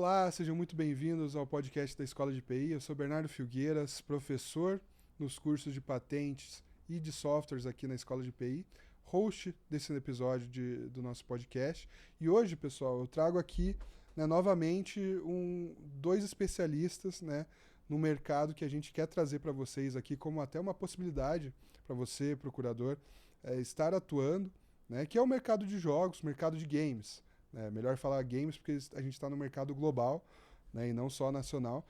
Olá, sejam muito bem-vindos ao podcast da Escola de PI. Eu sou Bernardo Filgueiras, professor nos cursos de patentes e de softwares aqui na Escola de PI, host desse episódio do nosso podcast. E hoje, pessoal, eu trago aqui novamente dois especialistas no mercado que a gente quer trazer para vocês aqui como até uma possibilidade para você, procurador, estar atuando, que é o mercado de jogos, mercado de games. Melhor falar games porque a gente está no mercado global, e não só nacional.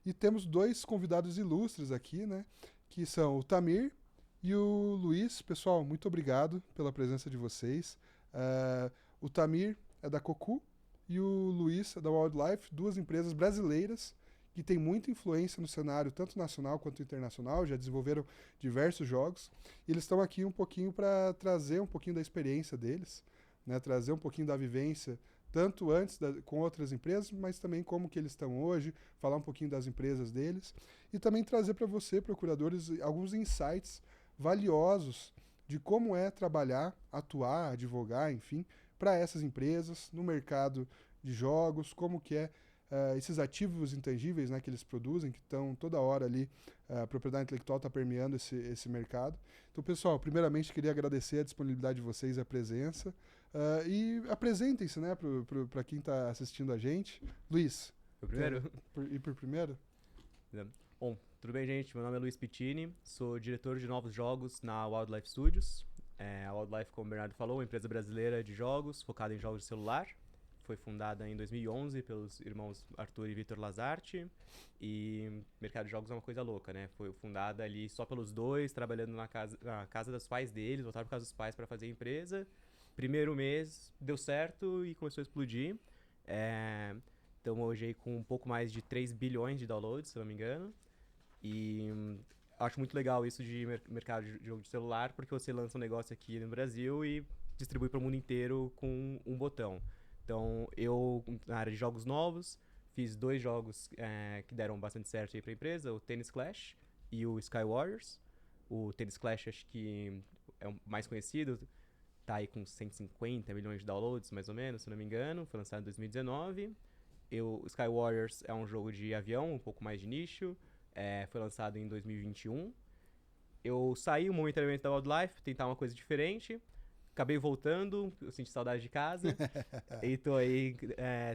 E temos dois convidados ilustres aqui, que são o Tamir e o Luiz. Pessoal, muito obrigado pela presença de vocês. O Tamir é da Cocu e o Luiz é da Wildlife, duas empresas brasileiras que têm muita influência no cenário tanto nacional quanto internacional, já desenvolveram diversos jogos. E eles estão aqui um pouquinho para trazer um pouquinho da experiência deles, trazer um pouquinho da vivência, tanto antes com outras empresas, mas também como que eles estão hoje, falar um pouquinho das empresas deles, e também trazer para você, procuradores, alguns insights valiosos de como é trabalhar, atuar, advogar, enfim, para essas empresas, no mercado de jogos, como que é esses ativos intangíveis que eles produzem, que estão toda hora ali, a propriedade intelectual está permeando esse mercado. Então, pessoal, primeiramente queria agradecer a disponibilidade de vocês, a presença, e apresentem-se para quem está assistindo a gente. Luiz. Eu primeiro? Ir por primeiro? Bom, tudo bem, gente? Meu nome é Luiz Pittini, sou diretor de novos jogos na Wildlife Studios. A Wildlife, como o Bernardo falou, é uma empresa brasileira de jogos, focada em jogos de celular. Foi fundada em 2011 pelos irmãos Arthur e Vitor Lazarte. E o mercado de jogos é uma coisa louca, né? Foi fundada ali só pelos dois, trabalhando na casa dos pais deles, voltaram para casa dos pais para fazer a empresa. Primeiro mês deu certo e começou a explodir. Estamos hoje aí com um pouco mais de 3 bilhões de downloads, se não me engano. E acho muito legal isso de mercado de jogo de celular, porque você lança um negócio aqui no Brasil e distribui para o mundo inteiro com um botão. Então, eu, na área de jogos novos, fiz dois jogos que deram bastante certo aí para a empresa, o Tennis Clash e o Sky Warriors. O Tennis Clash acho que é o mais conhecido, tá aí com 150 milhões de downloads, mais ou menos, se não me engano. Foi lançado em 2019. O Sky Warriors é um jogo de avião, um pouco mais de nicho. Foi lançado em 2021. Eu saí momentaneamente da Wildlife, tentar uma coisa diferente. Acabei voltando, eu senti saudade de casa. E tô aí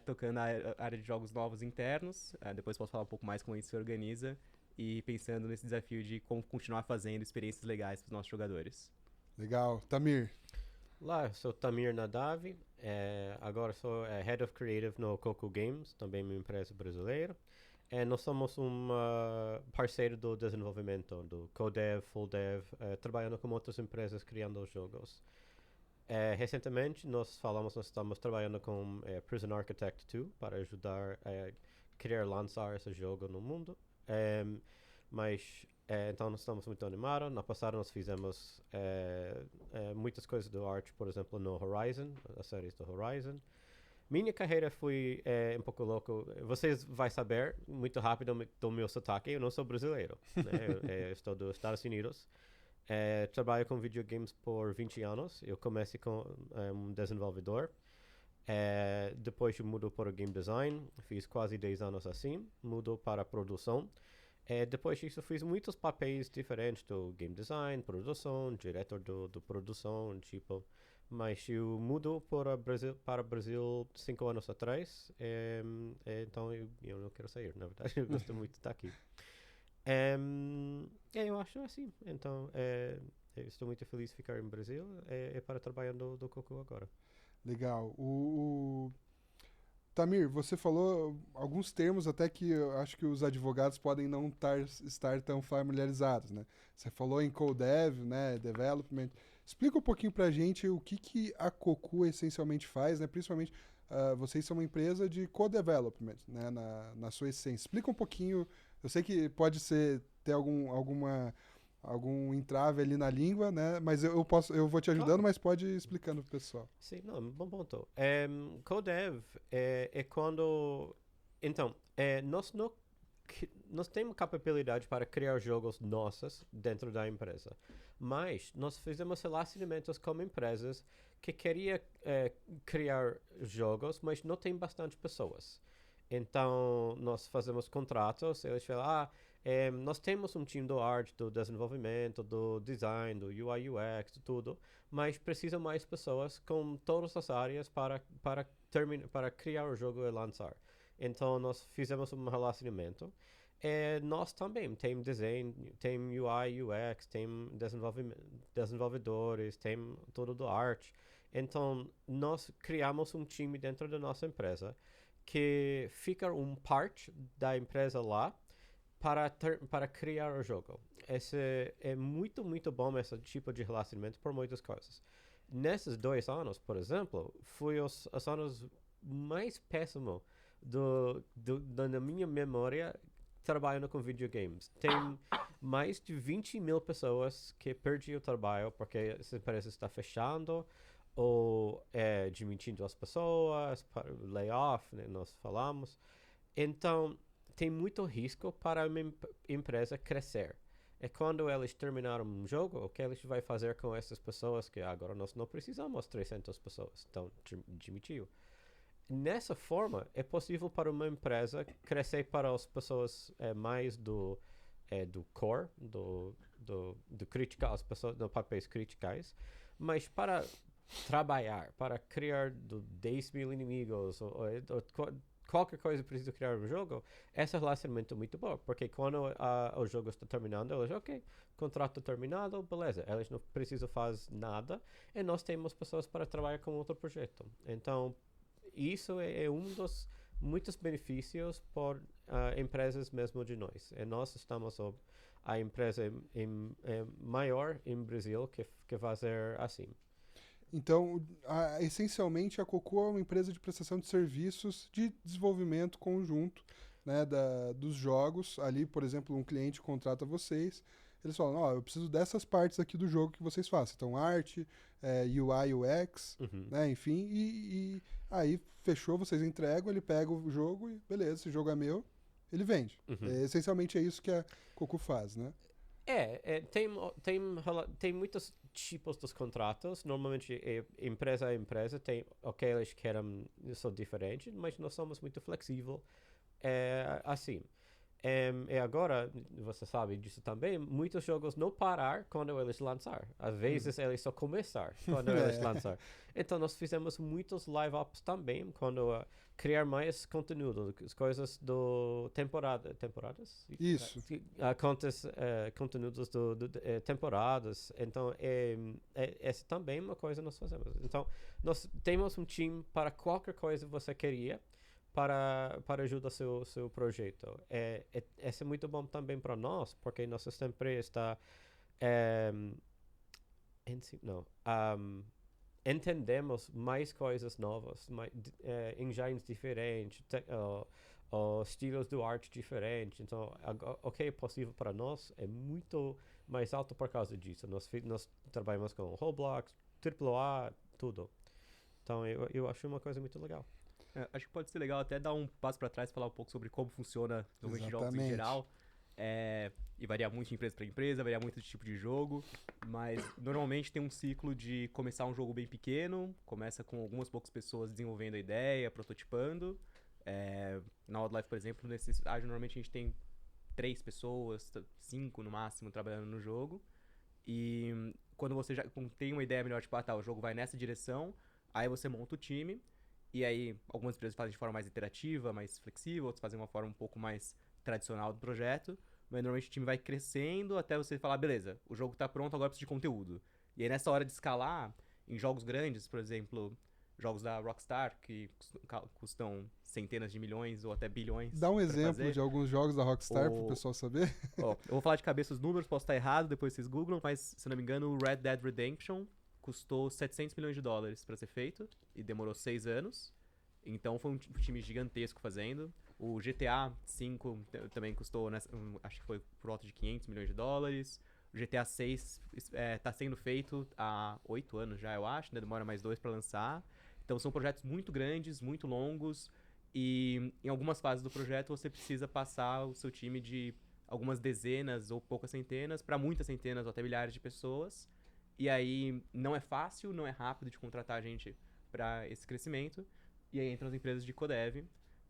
tocando a área de jogos novos internos. Depois posso falar um pouco mais como isso se organiza. E pensando nesse desafio de como continuar fazendo experiências legais para os nossos jogadores. Legal. Tamir. Olá, eu sou Tamir Nadavi, agora sou Head of Creative no Coco Games, também uma empresa brasileira. Nós somos um parceiro do desenvolvimento, do Codev, FullDev, trabalhando com outras empresas criando jogos. Recentemente nós estamos trabalhando com Prison Architect 2 para ajudar a lançar esse jogo no mundo. Então nós estamos muito animados. No passado nós fizemos muitas coisas do arte, por exemplo, no Horizon, as séries do Horizon. Minha carreira foi um pouco louca. Vocês vão saber muito rápido do meu sotaque. Eu não sou brasileiro, né? Eu estou dos Estados Unidos. Trabalho com videogames por 20 anos. Eu comecei como um desenvolvedor. Depois eu mudou para o game design. Fiz quase 10 anos assim. Mudou para a produção. Depois disso, fiz muitos papéis diferentes do game design, produção, diretor do produção, tipo. Mas eu mudou para o Brasil 5 anos atrás. Então eu não quero sair, na verdade. Eu gosto muito de estar aqui. Eu acho assim. Então, eu estou muito feliz de ficar em Brasil para trabalhar do Coco agora. Legal. Tamir, você falou alguns termos até que eu acho que os advogados podem não estar tão familiarizados, né? Você falou em Codev, Development. Explica um pouquinho pra gente o que a Cocu essencialmente faz, né? Principalmente, vocês são uma empresa de co-development, né? Na sua essência. Explica um pouquinho, eu sei que pode ter algum entrave ali na língua, né? Mas eu vou te ajudando, mas pode ir explicando pro pessoal. Sim, não, bom ponto. Codev é quando... Então, nós temos capacidade para criar jogos nossos dentro da empresa, mas nós fizemos relacionamentos com empresas que queriam criar jogos, mas não tem bastante pessoas. Então, nós fazemos contratos, eles falam, nós temos um time do arte, do desenvolvimento, do design, do UI, UX, tudo, mas precisa mais pessoas com todas as áreas para criar o jogo e lançar. Então, nós fizemos um relacionamento. Nós também tem design, tem UI, UX, tem desenvolvedores, tem tudo do arte. Então, nós criamos um time dentro da nossa empresa que fica parte da empresa lá para criar o jogo. Esse é muito, muito bom esse tipo de relacionamento por muitas coisas. Nesses 2 anos, por exemplo, foi os anos mais péssimos da minha memória trabalhando com videogames. Tem mais de 20 mil pessoas que perderam o trabalho porque essa empresa está fechando ou demitindo as pessoas, layoff, né, nós falamos. Então, tem muito risco para uma empresa crescer. É quando eles terminaram um jogo, o que eles vão fazer com essas pessoas que agora nós não precisamos 300 pessoas, então demitiu. Nessa forma, é possível para uma empresa crescer para as pessoas mais do core, do criticar, as pessoas no papéis criticais, mas para trabalhar, para criar 10 mil inimigos ou qualquer coisa precisa criar um jogo, esse relacionamento é muito bom, porque quando o jogo está terminando, eles, ok, contrato terminado, beleza, eles não precisam fazer nada e nós temos pessoas para trabalhar com outro projeto. Então, isso é um dos muitos benefícios por empresas mesmo de nós. E nós estamos a empresa maior em Brasil que fazer assim. Então, essencialmente, a Cocô é uma empresa de prestação de serviços de desenvolvimento conjunto, né, dos jogos. Ali, por exemplo, um cliente contrata vocês, eles falam, eu preciso dessas partes aqui do jogo que vocês façam. Então, arte, UI, UX, né, enfim, e aí fechou, vocês entregam, ele pega o jogo e beleza, esse jogo é meu, ele vende. Essencialmente é isso que a Cocô faz, né? Tem muitos tipos dos contratos. Normalmente, empresa a empresa tem o que eles querem, são diferentes, mas nós somos muito flexíveis. Assim. E agora, você sabe disso também, muitos jogos não parar quando eles lançar. Às vezes, eles só começar quando eles lançar. Então, nós fizemos muitos live-ops também, quando criar mais conteúdo, as coisas do temporadas? Isso. Conteúdos temporadas. Então, essa também é uma coisa que nós fazemos. Então, nós temos um time para qualquer coisa que você queria, para ajudar seu projeto. Esse é muito bom também para nós, porque nossa empresa está entendemos mais coisas novas, engines diferentes, estilos de arte diferentes. Então, o que é possível para nós é muito mais alto por causa disso. Nós trabalhamos com Roblox, AAA, tudo. Então, eu acho uma coisa muito legal. Acho que pode ser legal até dar um passo para trás e falar um pouco sobre como funciona o mundo de jogos em geral. E varia muito de empresa para empresa, varia muito de tipo de jogo, mas normalmente tem um ciclo de começar um jogo bem pequeno, começa com algumas poucas pessoas desenvolvendo a ideia, prototipando. Na Wildlife, por exemplo, nesse estágio, normalmente a gente tem 3 pessoas, 5 no máximo, trabalhando no jogo. E quando você já tem uma ideia melhor, tipo, o jogo vai nessa direção, aí você monta o time. E aí, algumas empresas fazem de forma mais interativa, mais flexível, outras fazem uma forma um pouco mais tradicional do projeto. Mas normalmente o time vai crescendo até você falar, beleza, o jogo tá pronto, agora preciso de conteúdo. E aí nessa hora de escalar, em jogos grandes, por exemplo, jogos da Rockstar, que custam centenas de milhões ou até bilhões. Dá um exemplo de alguns jogos da Rockstar pro pessoal saber. Eu vou falar de cabeça os números, posso estar errado, depois vocês googlam, mas se não me engano, o Red Dead Redemption custou 700 milhões de dólares para ser feito e demorou 6 anos. Então foi um time gigantesco fazendo. O GTA V também custou, acho que foi por volta de 500 milhões de dólares. O GTA VI está sendo feito há 8 anos já, eu acho, né? Demora mais 2 para lançar. Então são projetos muito grandes, muito longos. E em algumas fases do projeto você precisa passar o seu time de algumas dezenas ou poucas centenas para muitas centenas ou até milhares de pessoas. E aí não é fácil, não é rápido de contratar gente para esse crescimento. E aí entram as empresas de codev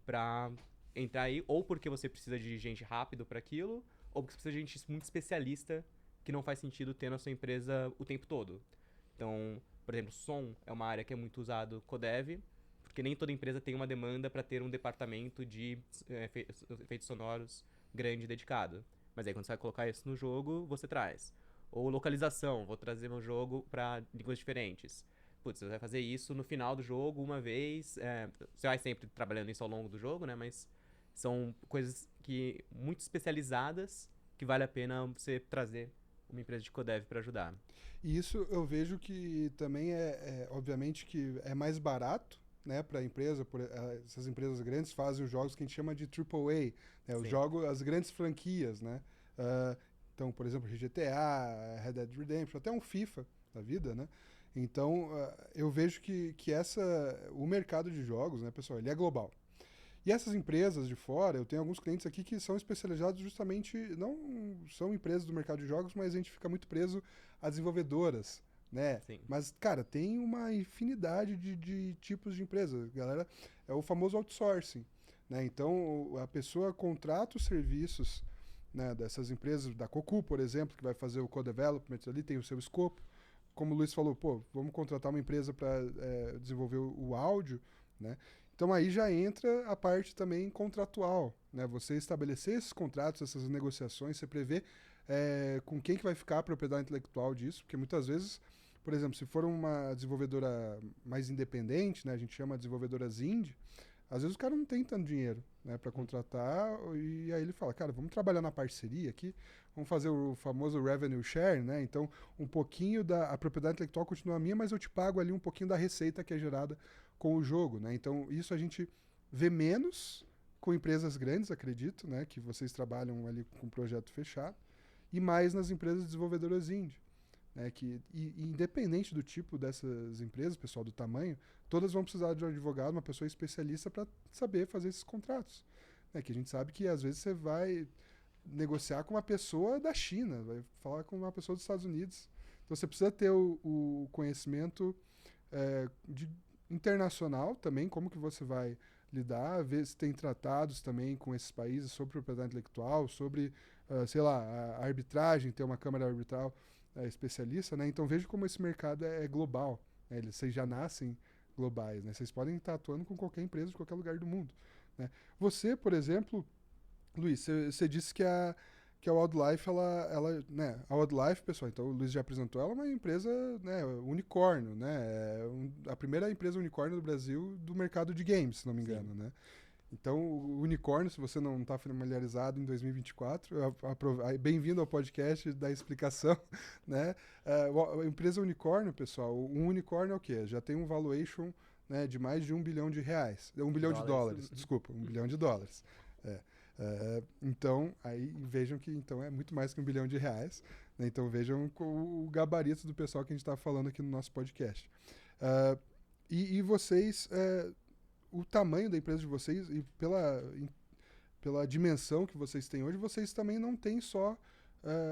pra entrar aí, ou porque você precisa de gente rápido para aquilo, ou porque você precisa de gente muito especialista que não faz sentido ter na sua empresa o tempo todo. Então, por exemplo, som é uma área que é muito usado codev, porque nem toda empresa tem uma demanda para ter um departamento de efeitos sonoros grande dedicado. Mas aí quando você vai colocar isso no jogo, você traz. Ou localização, vou trazer meu jogo para línguas diferentes. Putz, você vai fazer isso no final do jogo uma vez. Você vai sempre trabalhando isso ao longo do jogo, né? Mas são coisas que muito especializadas que vale a pena você trazer uma empresa de codev para ajudar. E isso eu vejo que também obviamente, que é mais barato, né, para a empresa. Essas empresas grandes fazem os jogos que a gente chama de AAA, né, os jogos, as grandes franquias, né? Então, por exemplo, GTA, Red Dead Redemption, até um FIFA da vida, né? Então, eu vejo que o mercado de jogos, né, pessoal, ele é global. E essas empresas de fora, eu tenho alguns clientes aqui que são especializados justamente, não são empresas do mercado de jogos, mas a gente fica muito preso a desenvolvedoras, né? Sim. Mas, cara, tem uma infinidade de tipos de empresas. Galera, é o famoso outsourcing, né? Então, a pessoa contrata os serviços, né, dessas empresas, da Cocu, por exemplo, que vai fazer o co-development ali, tem o seu escopo. Como o Luiz falou, pô, vamos contratar uma empresa para desenvolver o áudio, né? Então aí já entra a parte também contratual, né? Você estabelecer esses contratos, essas negociações, você prevê com quem que vai ficar a propriedade intelectual disso, porque muitas vezes, por exemplo, se for uma desenvolvedora mais independente, né, a gente chama de desenvolvedoras indie, às vezes o cara não tem tanto dinheiro, né, para contratar, e aí ele fala, cara, vamos trabalhar na parceria aqui, vamos fazer o famoso revenue share, né? Então, um pouquinho a propriedade intelectual continua minha, mas eu te pago ali um pouquinho da receita que é gerada com o jogo, né? Então, isso a gente vê menos com empresas grandes, acredito, né, que vocês trabalham ali com um projeto fechado, e mais nas empresas desenvolvedoras indie, né, e independente do tipo dessas empresas, pessoal, do tamanho, todas vão precisar de um advogado, uma pessoa especialista para saber fazer esses contratos, né, que a gente sabe que às vezes você vai negociar com uma pessoa da China, vai falar com uma pessoa dos Estados Unidos, então você precisa ter o conhecimento internacional também, como que você vai lidar, ver se tem tratados também com esses países sobre propriedade intelectual, sobre, sei lá, a arbitragem, ter uma câmara arbitral especialista, né? Então veja como esse mercado é global, né? Vocês já nascem globais, né? Vocês podem estar atuando com qualquer empresa de qualquer lugar do mundo, né? Você, por exemplo, Luiz, você disse que a Wildlife, né, a Wildlife, pessoal, então o Luiz já apresentou, ela é uma empresa, né, unicórnio, né, a primeira empresa unicórnio do Brasil do mercado de games, se não me engano, né. Então, o unicórnio, se você não está familiarizado em 2024, bem-vindo ao podcast da explicação, né. A empresa unicórnio, pessoal, um unicórnio é o quê? Já tem um valuation, né, de mais de R$1 bilhão, $1 bilhão de dólares, desculpa, $1 bilhão. Então, aí vejam que então é muito mais que R$1 bilhão, né? Então vejam o gabarito do pessoal que a gente está falando aqui no nosso podcast. E vocês, o tamanho da empresa de vocês e pela dimensão que vocês têm hoje, vocês também não têm só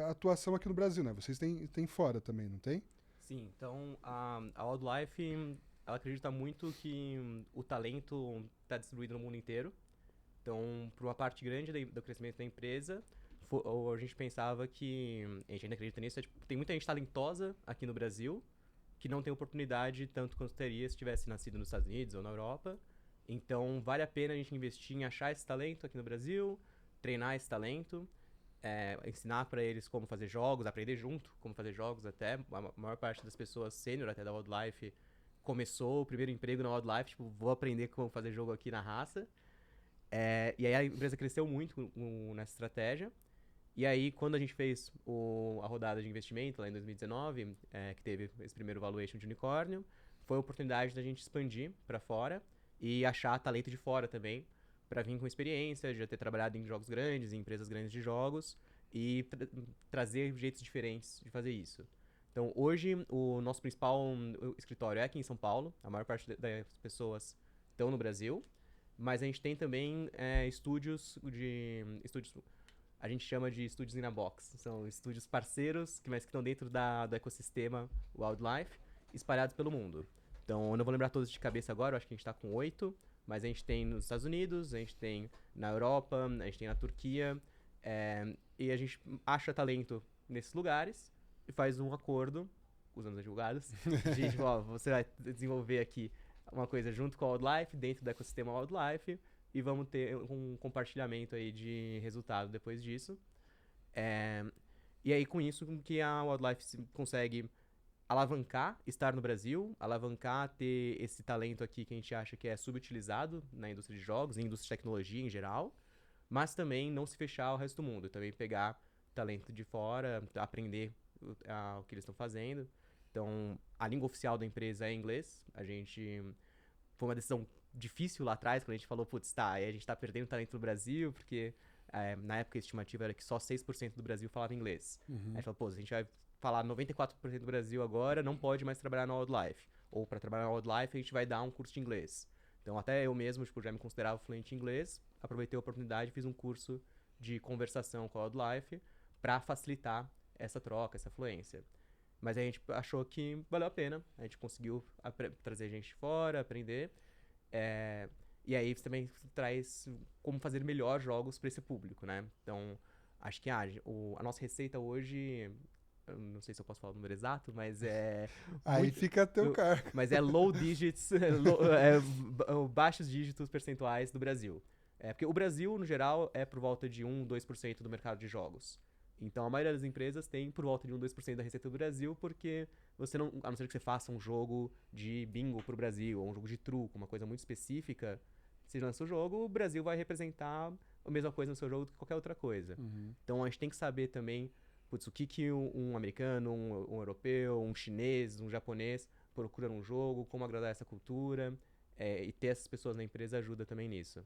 atuação aqui no Brasil, né? Vocês têm fora também, não tem? Sim, então a Wildlife, ela acredita muito que o talento está distribuído no mundo inteiro. Então, por uma parte grande do crescimento da empresa, a gente pensava que, a gente ainda acredita nisso, tem muita gente talentosa aqui no Brasil que não tem oportunidade tanto quanto teria se tivesse nascido nos Estados Unidos ou na Europa. Então, vale a pena a gente investir em achar esse talento aqui no Brasil, treinar esse talento, ensinar para eles como fazer jogos, aprender junto como fazer jogos até. A maior parte das pessoas sênior até da Wildlife começou o primeiro emprego na Wildlife, tipo, vou aprender como fazer jogo aqui na raça. E aí a empresa cresceu muito nessa estratégia. E aí, quando a gente fez a rodada de investimento lá em 2019, que teve esse primeiro valuation de unicórnio, foi a oportunidade da gente expandir para fora e achar talento de fora também, para vir com experiência, de já ter trabalhado em jogos grandes, em empresas grandes de jogos, e trazer jeitos diferentes de fazer isso. Então, hoje, o nosso principal escritório é aqui em São Paulo. A maior parte das pessoas estão no Brasil. Mas a gente tem também estúdios, a gente chama de estúdios in a box. São estúdios parceiros, mas que estão dentro do ecossistema Wildlife, espalhados pelo mundo. Então, eu não vou lembrar todos de cabeça agora, eu acho que a gente está com 8, mas a gente tem nos Estados Unidos, a gente tem na Europa, a gente tem na Turquia, e a gente acha talento nesses lugares e faz um acordo, usando os advogados, de, tipo, ó, você vai desenvolver aqui uma coisa junto com a Wildlife, dentro do ecossistema Wildlife, e vamos ter um compartilhamento aí de resultado depois disso. E aí, com isso, com que a Wildlife consegue alavancar estar no Brasil, alavancar ter esse talento aqui que a gente acha que é subutilizado na indústria de jogos, na indústria de tecnologia em geral, mas também não se fechar ao resto do mundo, também pegar talento de fora, aprender o que eles estão fazendo. Então, a língua oficial da empresa é inglês. Foi uma decisão difícil lá atrás, quando a gente falou, putz, tá, aí a gente tá perdendo talento no Brasil, porque na época a estimativa era que só 6% do Brasil falava inglês. Aí a gente falou, pô, a gente vai falar 94% do Brasil agora, não pode mais trabalhar na Wildlife. Ou para trabalhar na Wildlife a gente vai dar um curso de inglês. Então até eu mesmo, tipo, já me considerava fluente em inglês, aproveitei a oportunidade e fiz um curso de conversação com a Wildlife para facilitar essa troca, essa fluência. Mas a gente achou que valeu a pena, a gente conseguiu trazer gente de fora, aprender. E aí você também traz como fazer melhor jogos para esse público, né? Então, acho que a nossa receita hoje, eu não sei se eu posso falar o número exato, mas Aí fica a teu cargo. Mas é low digits, baixos dígitos percentuais do Brasil. Porque o Brasil, no geral, é por volta de 1, 2% do mercado de jogos. Então, a maioria das empresas tem por volta de 1, 2% da receita do Brasil, porque você não, a não ser que você faça um jogo de bingo pro Brasil, ou um jogo de truco, uma coisa muito específica, se lança o jogo, o Brasil vai representar a mesma coisa no seu jogo do que qualquer outra coisa. Então, a gente tem que saber também, putz, o que um americano, um europeu, um chinês, um japonês procura num jogo, como agradar essa cultura, e ter essas pessoas na empresa ajuda também nisso.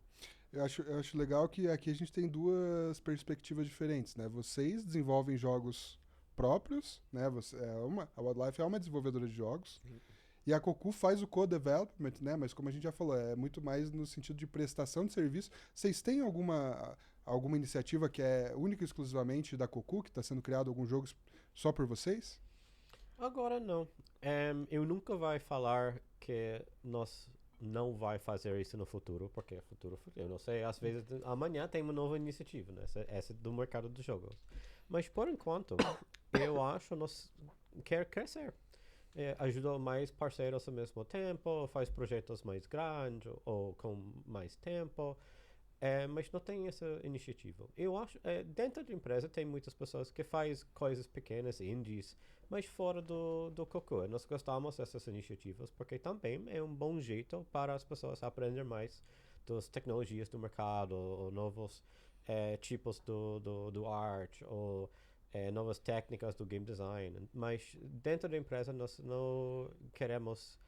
Eu acho legal que aqui a gente tem duas perspectivas diferentes, né? Vocês desenvolvem jogos próprios, né? A Wildlife é uma desenvolvedora de jogos. E a Cocu faz o co-development, né? Mas como a gente já falou, é muito mais no sentido de prestação de serviço. Vocês têm alguma iniciativa que é única e exclusivamente da Cocu, que está sendo criado algum jogo só por vocês? Agora não. Eu nunca vai falar que nós não vai fazer isso no futuro, porque é futuro, eu não sei, às vezes amanhã tem uma nova iniciativa, né? Essa do mercado dos jogos. Mas por enquanto, eu acho que nós quer crescer. Ajuda mais parceiros ao mesmo tempo, faz projetos mais grandes ou com mais tempo, mas não tem essa iniciativa. Eu acho, dentro da empresa tem muitas pessoas que faz coisas pequenas, indies, mas fora do Cocu. Nós gostamos dessas iniciativas porque também é um bom jeito para as pessoas aprender mais das tecnologias do mercado, ou novos tipos do art, ou novas técnicas do game design. Mas dentro da empresa nós não queremos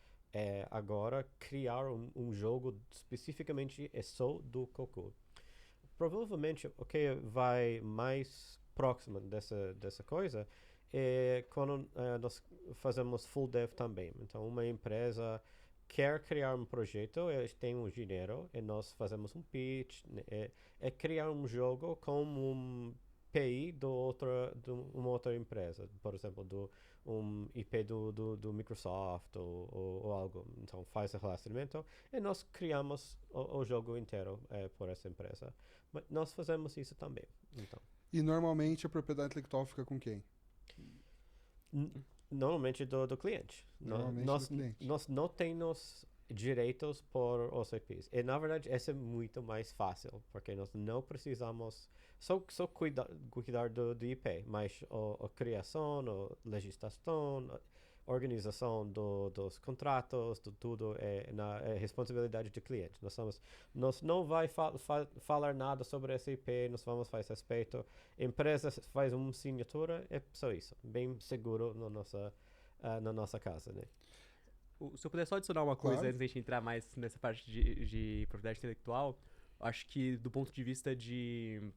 agora criar um jogo especificamente só do Cocu. Provavelmente o que vai mais próximo dessa coisa é quando nós fazemos full dev também. Então, uma empresa quer criar um projeto, eles têm um dinheiro e nós fazemos um pitch, criar um jogo com um API de uma outra empresa, por exemplo, um IP do Microsoft ou algo. Então, faz o relacionamento e nós criamos o jogo inteiro por essa empresa. Mas nós fazemos isso também. Então. E normalmente a propriedade intelectual fica com quem? Normalmente do cliente. Nós não temos direitos por os IPs. E, na verdade, esse é muito mais fácil, porque nós não precisamos só cuidar do IP, mas a criação, a legislação, a organização dos contratos, tudo é responsabilidade do cliente. Nós não vai falar nada sobre esse IP, nós vamos fazer respeito. A empresa faz uma assinatura, é só isso. Bem seguro na nossa casa, né? Se eu puder só adicionar uma coisa Claro. antes de a gente entrar mais nessa parte de propriedade intelectual, acho que do ponto de vista de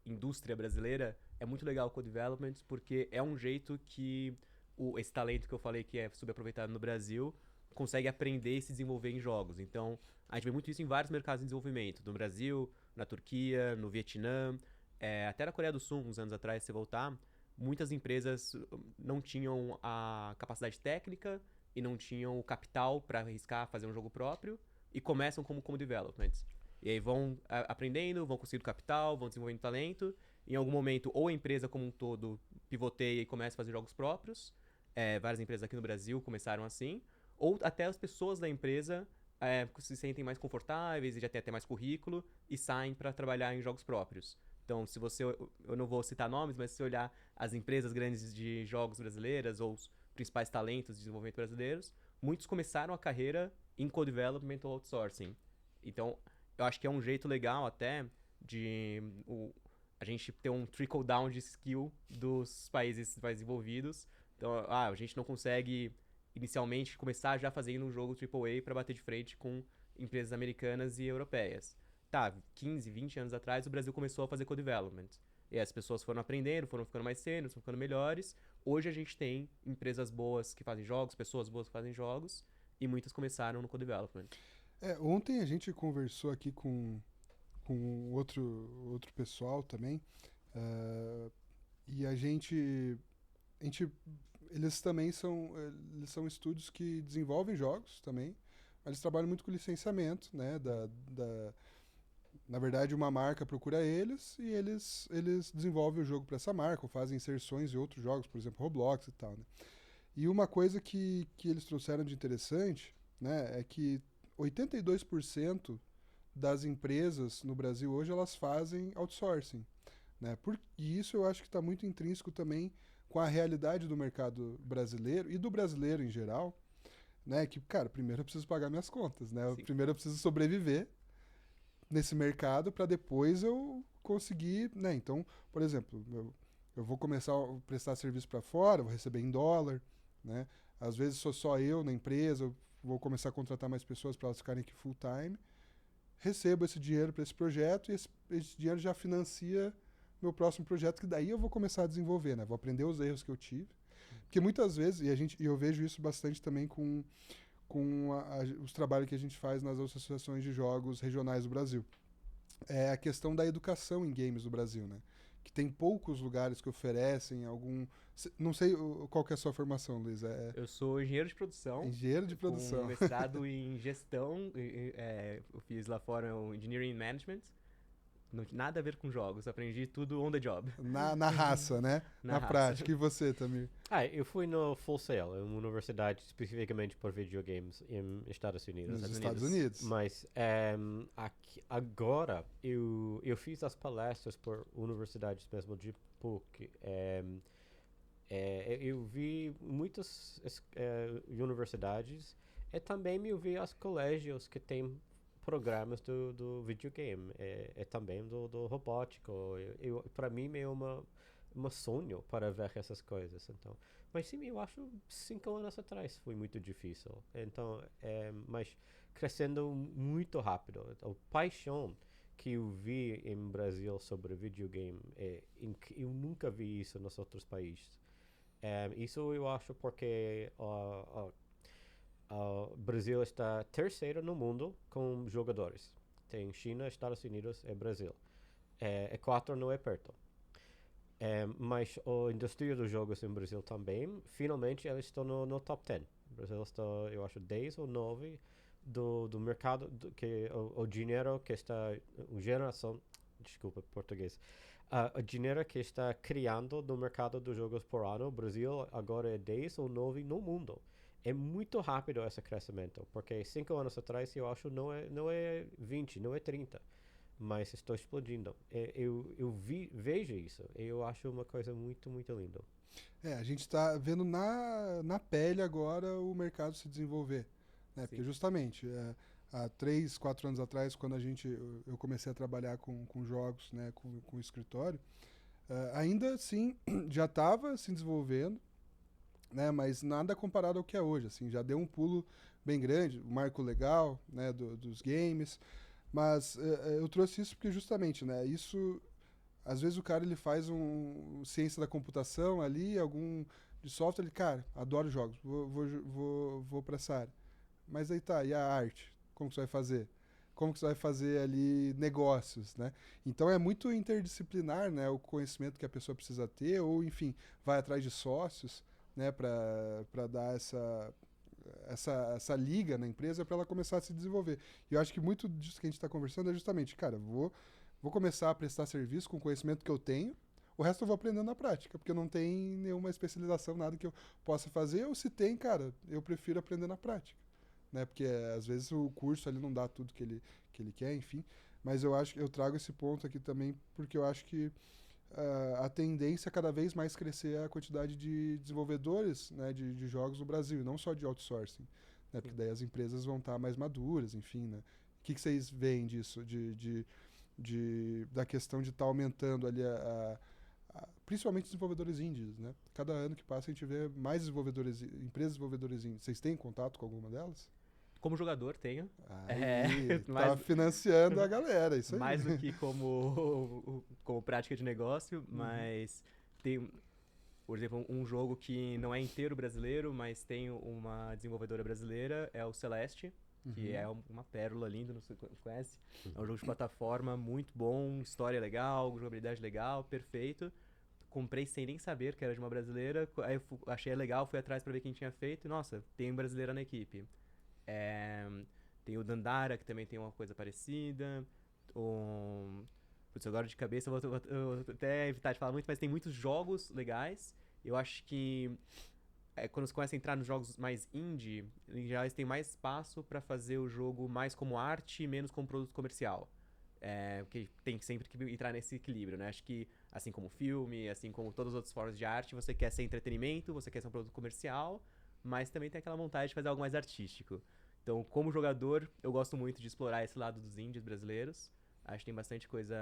indústria brasileira, é muito legal o co-development, porque é um jeito que esse talento que eu falei que é subaproveitado no Brasil consegue aprender e se desenvolver em jogos. Então, a gente vê muito isso em vários mercados de desenvolvimento, no Brasil, na Turquia, no Vietnã, até na Coreia do Sul, uns anos atrás, se voltar, muitas empresas não tinham a capacidade técnica e não tinham o capital para arriscar fazer um jogo próprio, e começam como developments. E aí vão aprendendo, vão conseguindo capital, vão desenvolvendo talento. Em algum momento, ou a empresa como um todo pivoteia e começa a fazer jogos próprios. Várias empresas aqui no Brasil começaram assim. Ou até as pessoas da empresa se sentem mais confortáveis e já têm até mais currículo e saem para trabalhar em jogos próprios. Então, se você... Eu não vou citar nomes, mas se você olhar as empresas grandes de jogos brasileiras ou os principais talentos de desenvolvimento brasileiros, muitos começaram a carreira em co-development ou outsourcing. Então, eu acho que é um jeito legal até de a gente ter um trickle-down de skill dos países mais desenvolvidos. Então, a gente não consegue inicialmente começar já fazendo um jogo AAA para bater de frente com empresas americanas e europeias. Tá, 15, 20 anos atrás o Brasil começou a fazer co-development. E as pessoas foram aprendendo, foram ficando mais sêniores, foram ficando melhores. Hoje a gente tem empresas boas que fazem jogos, pessoas boas que fazem jogos, e muitas começaram no co-development. Ontem a gente conversou aqui com outro pessoal também, e eles também eles são estúdios que desenvolvem jogos também, mas eles trabalham muito com licenciamento, né, na verdade uma marca procura eles e eles desenvolvem o jogo para essa marca ou fazem inserções em outros jogos, por exemplo, Roblox e tal, né? E uma coisa que eles trouxeram de interessante, né, é que 82% das empresas no Brasil hoje elas fazem outsourcing, né? E isso eu acho que está muito intrínseco também com a realidade do mercado brasileiro e do brasileiro em geral, né? Que, cara, primeiro eu preciso pagar minhas contas, né? Sim. Primeiro eu preciso sobreviver nesse mercado para depois eu conseguir, né? Então, por exemplo, eu vou começar a prestar serviço para fora, vou receber em dólar, né? Às vezes sou só eu na empresa, eu vou começar a contratar mais pessoas para elas ficarem aqui full time, recebo esse dinheiro para esse projeto e esse dinheiro já financia meu próximo projeto, que daí eu vou começar a desenvolver, né? Vou aprender os erros que eu tive. Porque muitas vezes, e eu vejo isso bastante também com os trabalhos que a gente faz nas associações de jogos regionais do Brasil. É a questão da educação em games do Brasil, né? Que tem poucos lugares que oferecem algum... Não sei qual que é a sua formação, Luiz. Eu sou engenheiro de produção. Engenheiro de produção. Com mestrado em gestão. Eu fiz lá fora o Engineering Management. Nada a ver com jogos. Aprendi tudo on the job. Na raça, né? Na prática. E você, Tamir? Eu fui no Full Sail, uma universidade especificamente para videogames em Estados Unidos. Nos Estados Unidos. Mas agora eu fiz as palestras por universidades mesmo de PUC. Eu vi muitas universidades e também eu vi os colégios que têm programas do videogame e também do robótico. Para mim é uma sonho para ver essas coisas. Então, mas sim, eu acho 5 anos atrás foi muito difícil. Então, mas crescendo muito rápido. A paixão que eu vi em Brasil sobre videogame eu nunca vi isso nos outros países. Isso eu acho porque o Brasil está terceiro no mundo com jogadores. Tem China, Estados Unidos e Brasil. Equador não é perto. Mas a indústria dos jogos em Brasil também, finalmente eles estão no top 10. O Brasil está, eu acho, 10 ou 9 do mercado, que o dinheiro que está, desculpa, português. O dinheiro que está criando no mercado dos jogos por ano, o Brasil agora é 10 ou 9 no mundo. É muito rápido esse crescimento, porque 5 anos atrás eu acho não é 20, não é 30, mas estou explodindo. Eu vejo isso, eu acho uma coisa muito, muito linda. A gente está vendo na pele agora o mercado se desenvolver, né? Porque justamente há 3, 4 anos atrás, quando eu comecei a trabalhar com jogos, né, com o escritório, ainda assim já estava se desenvolvendo, né, mas nada comparado ao que é hoje, assim, já deu um pulo bem grande, um marco legal, né, dos games, mas eu trouxe isso porque justamente, né, isso, às vezes o cara ele faz ciência da computação ali, algum de software, ele, cara, adoro jogos, vou para essa área, mas aí tá, e a arte? Como que você vai fazer? Como que você vai fazer ali negócios, né? Então é muito interdisciplinar, né, o conhecimento que a pessoa precisa ter, ou enfim, vai atrás de sócios, né, para dar essa liga na empresa para ela começar a se desenvolver. E eu acho que muito disso que a gente está conversando é justamente, cara, vou começar a prestar serviço com o conhecimento que eu tenho, o resto eu vou aprendendo na prática, porque não tem nenhuma especialização, nada que eu possa fazer, ou se tem, cara, eu prefiro aprender na prática, né? Porque às vezes o curso ali não dá tudo que ele quer, enfim. Mas eu trago esse ponto aqui também porque eu acho que a tendência é cada vez mais crescer a quantidade de desenvolvedores, né, de jogos no Brasil, e não só de outsourcing, né? Porque daí as empresas vão estar mais maduras, enfim, né? O que vocês veem disso, da questão de estar aumentando ali principalmente desenvolvedores indies, né? Cada ano que passa a gente vê mais empresas desenvolvedores indies. Vocês têm contato com alguma delas? Como jogador, tenho. Aí, tá mais, financiando a galera, isso aí. mais do que como prática de negócio, mas tem, por exemplo, um jogo que não é inteiro brasileiro, mas tem uma desenvolvedora brasileira, é o Celeste, que é uma pérola linda, não sei se você conhece. É um jogo de plataforma muito bom, história legal, jogabilidade legal, perfeito. Comprei sem nem saber que era de uma brasileira, aí eu achei legal, fui atrás pra ver quem tinha feito, e nossa, tem brasileira na equipe. Tem o Dandara, que também tem uma coisa parecida. Putz, agora de cabeça eu vou até evitar de falar muito, mas tem muitos jogos legais. Eu acho que quando você começa a entrar nos jogos mais indie, em geral eles têm mais espaço para fazer o jogo mais como arte e menos como produto comercial. Porque tem sempre que entrar nesse equilíbrio, né? Acho que, assim como filme, assim como todas as outras formas de arte, você quer ser entretenimento, você quer ser um produto comercial, mas também tem aquela vontade de fazer algo mais artístico. Então, como jogador, eu gosto muito de explorar esse lado dos indies brasileiros. Acho que tem bastante coisa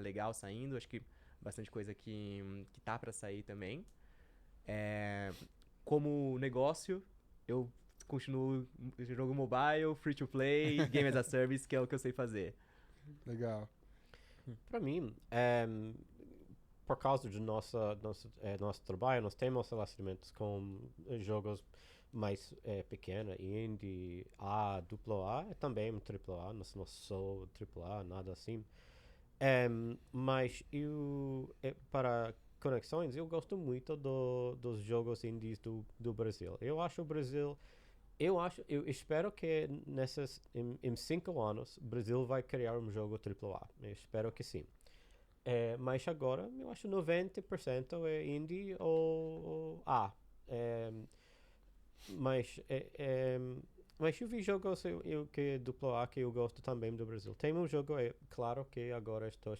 legal saindo, acho que bastante coisa que tá pra sair também. Como negócio, eu continuo jogo mobile, free to play, game as a service, que é o que eu sei fazer. Legal. Para mim, por causa do nosso trabalho, nós temos relacionamentos com jogos mais pequenos, indie, AA, e também AAA, não somos só AAA, nada assim. Mas para conexões, eu gosto muito dos jogos indies do Brasil. Eu espero que em 5 anos, o Brasil vai criar um jogo AAA. Eu espero que sim. Mas agora, eu acho 90% é indie ou A. Mas eu vi jogos que AAA que eu gosto também do Brasil. Tem um jogo, claro que agora estou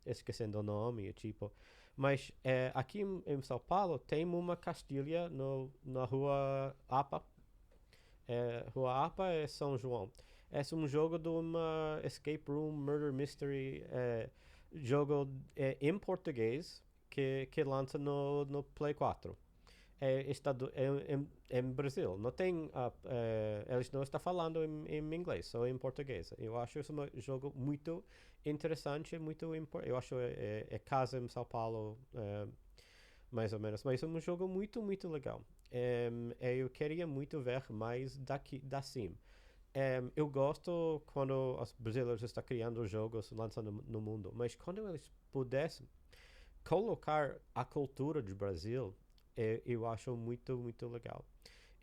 esquecendo o nome, tipo... Mas aqui em São Paulo tem uma castilha na Rua APA. Rua APA é São João. É um jogo de uma escape room, murder mystery, jogo em português que lança no Play 4. Em Brasil. Não tem, eles não estão falando em inglês, só em português. Eu acho isso um jogo muito interessante, muito importante. Eu acho casa em São Paulo, mais ou menos. Mas é um jogo muito, muito legal. Eu queria muito ver mais da Sim. Eu gosto quando os brasileiros estão criando jogos, lançando no mundo. Mas quando eles pudessem colocar a cultura do Brasil, eu acho muito, muito legal.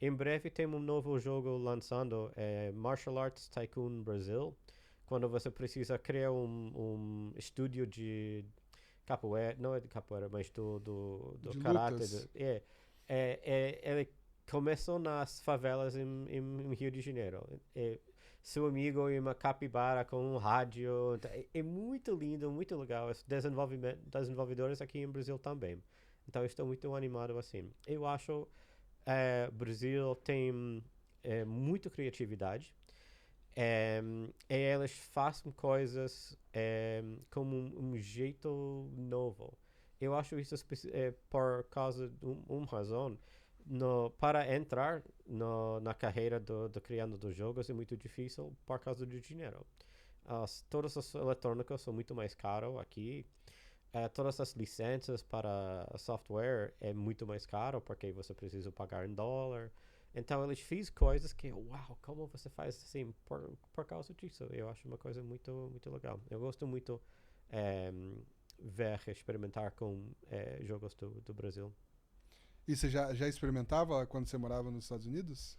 Em breve tem um novo jogo lançando, Martial Arts Tycoon Brasil, quando você precisa criar um estúdio de capoeira, não é de capoeira, mas do karate. Ele começou nas favelas em Rio de Janeiro. Seu amigo em uma capibara com um rádio. É muito lindo, muito legal. Os desenvolvedores aqui em Brasil também. Então, estou muito animado assim. Eu acho que o Brasil tem muita criatividade. E eles fazem coisas como um jeito novo. Eu acho isso por causa de uma razão. Para entrar na carreira do criando dos jogos é muito difícil por causa do dinheiro. Todas as eletrônicas são muito mais caras aqui. Todas as licenças para software é muito mais caro porque você precisa pagar em dólar. Então eles fizeram coisas que, uau, como você faz assim por causa disso? Eu acho uma coisa muito, muito legal. Eu gosto muito experimentar com jogos do Brasil. E você já experimentava quando você morava nos Estados Unidos?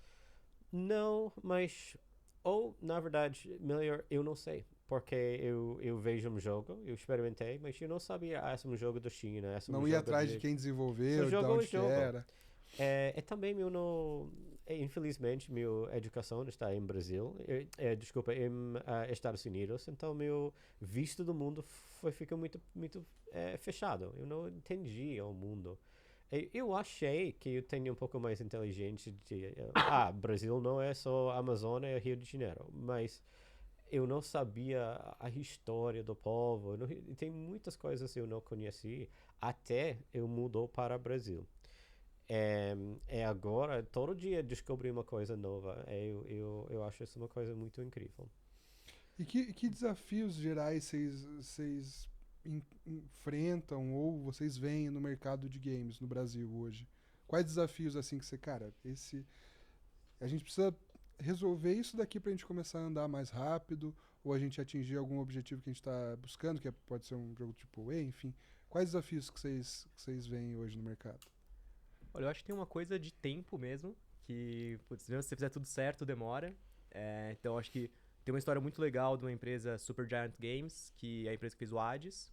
Não, mas... Ou, na verdade, melhor, eu não sei. Porque eu vejo um jogo, eu experimentei, mas eu não sabia, esse é um jogo da China, esse é um Não ia jogo atrás de de... quem Se desenvolveu, o de jogo é onde que jogo. era. Também meu não... Infelizmente, minha educação está em Brasil, desculpa, em Estados Unidos, então meu visto do mundo fica muito fechado. Eu não entendi o mundo. Eu achei que eu tenho um pouco mais inteligente de... Brasil não é só Amazônia e Rio de Janeiro, mas eu não sabia a história do povo. Tem muitas coisas que eu não conheci até eu mudou para o Brasil. Agora, todo dia descobrir uma coisa nova. Eu acho isso uma coisa muito incrível. E que desafios gerais vocês enfrentam ou vocês veem no mercado de games no Brasil hoje? Quais desafios assim que você, cara, a gente precisa resolver isso daqui pra gente começar a andar mais rápido ou a gente atingir algum objetivo que a gente tá buscando, que pode ser um jogo tipo A, enfim. Quais desafios que vocês veem hoje no mercado? Olha, eu acho que tem uma coisa de tempo mesmo, que, putz, mesmo se você fizer tudo certo, demora. Então, acho que tem uma história muito legal de uma empresa, Supergiant Games, que é a empresa que fez o Hades.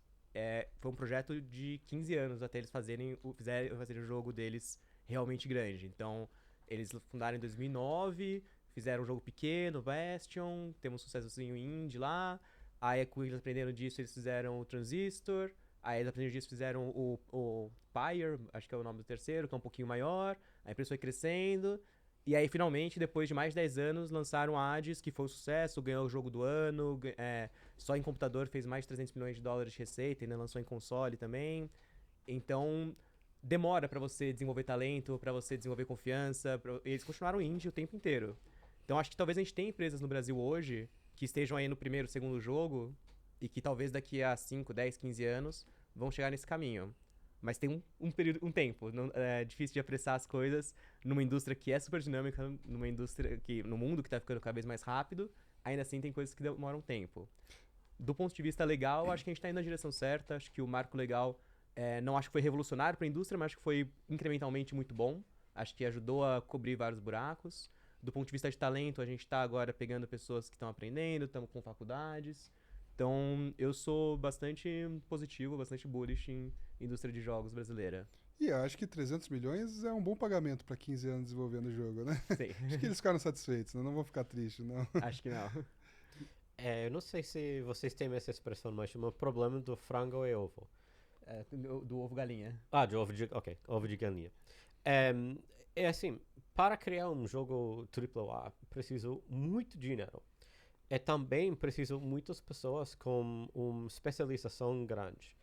Foi um projeto de 15 anos até eles fazerem o jogo deles realmente grande. Então, eles fundaram em 2009, fizeram um jogo pequeno, Bastion, temos um sucessozinho indie lá. Aí, com eles aprendendo disso, eles fizeram o Transistor. Aí, eles aprendendo disso, fizeram o Pyre, acho que é o nome do terceiro, que é um pouquinho maior. A empresa foi crescendo. E aí, finalmente, depois de mais de 10 anos, lançaram o Hades, que foi um sucesso, ganhou o jogo do ano. Só em computador fez mais de 300 milhões de dólares de receita, ainda lançou em console também. Então, demora pra você desenvolver talento, pra você desenvolver confiança. Eles continuaram indie o tempo inteiro. Então, acho que talvez a gente tenha empresas no Brasil hoje que estejam aí no primeiro, segundo jogo e que talvez daqui a 5, 10, 15 anos vão chegar nesse caminho. Mas tem um período, um tempo. É difícil de apressar as coisas numa indústria que é super dinâmica, numa indústria que, no mundo que tá ficando cada vez mais rápido, ainda assim tem coisas que demoram tempo. Do ponto de vista legal, acho que a gente tá indo na direção certa. Acho que o marco legal, não acho que foi revolucionário para a indústria, mas acho que foi incrementalmente muito bom. Acho que ajudou a cobrir vários buracos. Do ponto de vista de talento, a gente está agora pegando pessoas que estão aprendendo, estamos com faculdades. Então, eu sou bastante positivo, bastante bullish em indústria de jogos brasileira. E eu acho que 300 milhões é um bom pagamento para 15 anos desenvolvendo o jogo, né? Sim. Acho que eles ficaram satisfeitos, né? Não vão ficar tristes, não. Acho que não. Eu não sei se vocês têm essa expressão, mas o problema do frango é ovo. Do ovo galinha. De ovo de... Ok, ovo de galinha. É assim, para criar um jogo AAA, preciso muito dinheiro. Também preciso muitas pessoas com uma especialização grande.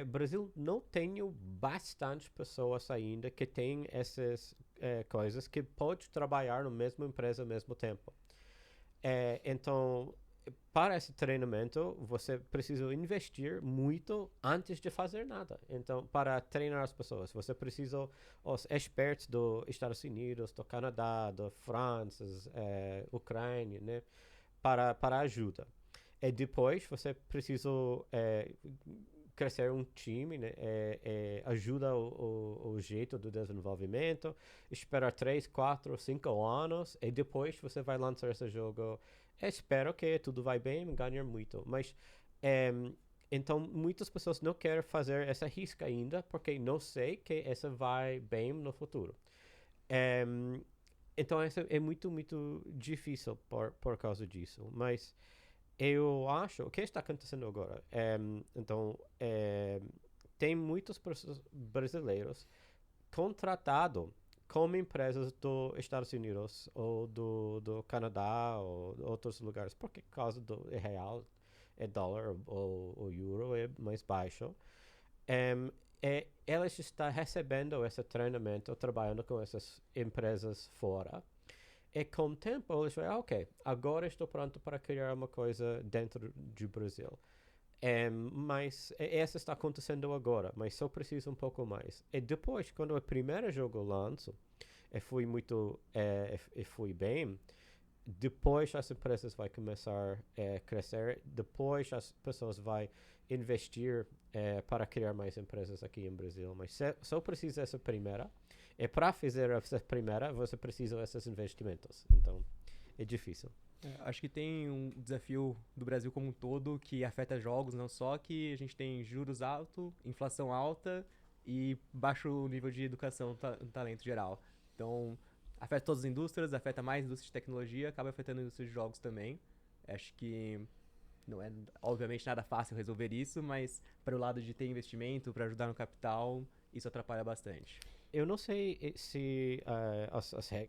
Brasil não tem bastante pessoas ainda que têm essas coisas que pode trabalhar na mesma empresa ao mesmo tempo. Então, para esse treinamento, você precisa investir muito antes de fazer nada. Então, para treinar as pessoas, você precisa os experts dos Estados Unidos, do Canadá, da França, Ucrânia, né, para ajuda. E depois, você precisa crescer um time, né, ajuda o jeito do desenvolvimento, esperar 3, 4, 5 anos, e depois você vai lançar esse jogo. Espero que tudo vai bem, ganhar muito. Mas, então, muitas pessoas não querem fazer essa risca ainda, porque não sei que essa vai bem no futuro. Então, isso é muito, muito difícil por causa disso. Mas eu acho, o que está acontecendo agora? Então, tem muitos brasileiros contratados como empresas dos Estados Unidos ou do Canadá ou outros lugares, porque por causa do real, dólar ou euro é mais baixo. Elas estão recebendo esse treinamento, trabalhando com essas empresas fora. E com o tempo, eles falam, ok, agora estou pronto para criar uma coisa dentro do Brasil. Mas essa está acontecendo agora, mas só preciso um pouco mais. E depois, quando o primeiro jogo lança, e foi bem, depois as empresas vão começar a crescer, depois as pessoas vão investir para criar mais empresas aqui em Brasil. Mas só precisa essa primeira. E para fazer essa primeira, você precisa desses investimentos. Então, é difícil. Acho que tem um desafio do Brasil como um todo que afeta jogos, não só que a gente tem juros altos, inflação alta e baixo nível de educação, talento geral. Então, afeta todas as indústrias, afeta mais a indústria de tecnologia, acaba afetando a indústria de jogos também. Acho que não é, obviamente, nada fácil resolver isso, mas para o lado de ter investimento, para ajudar no capital, isso atrapalha bastante. Eu não sei se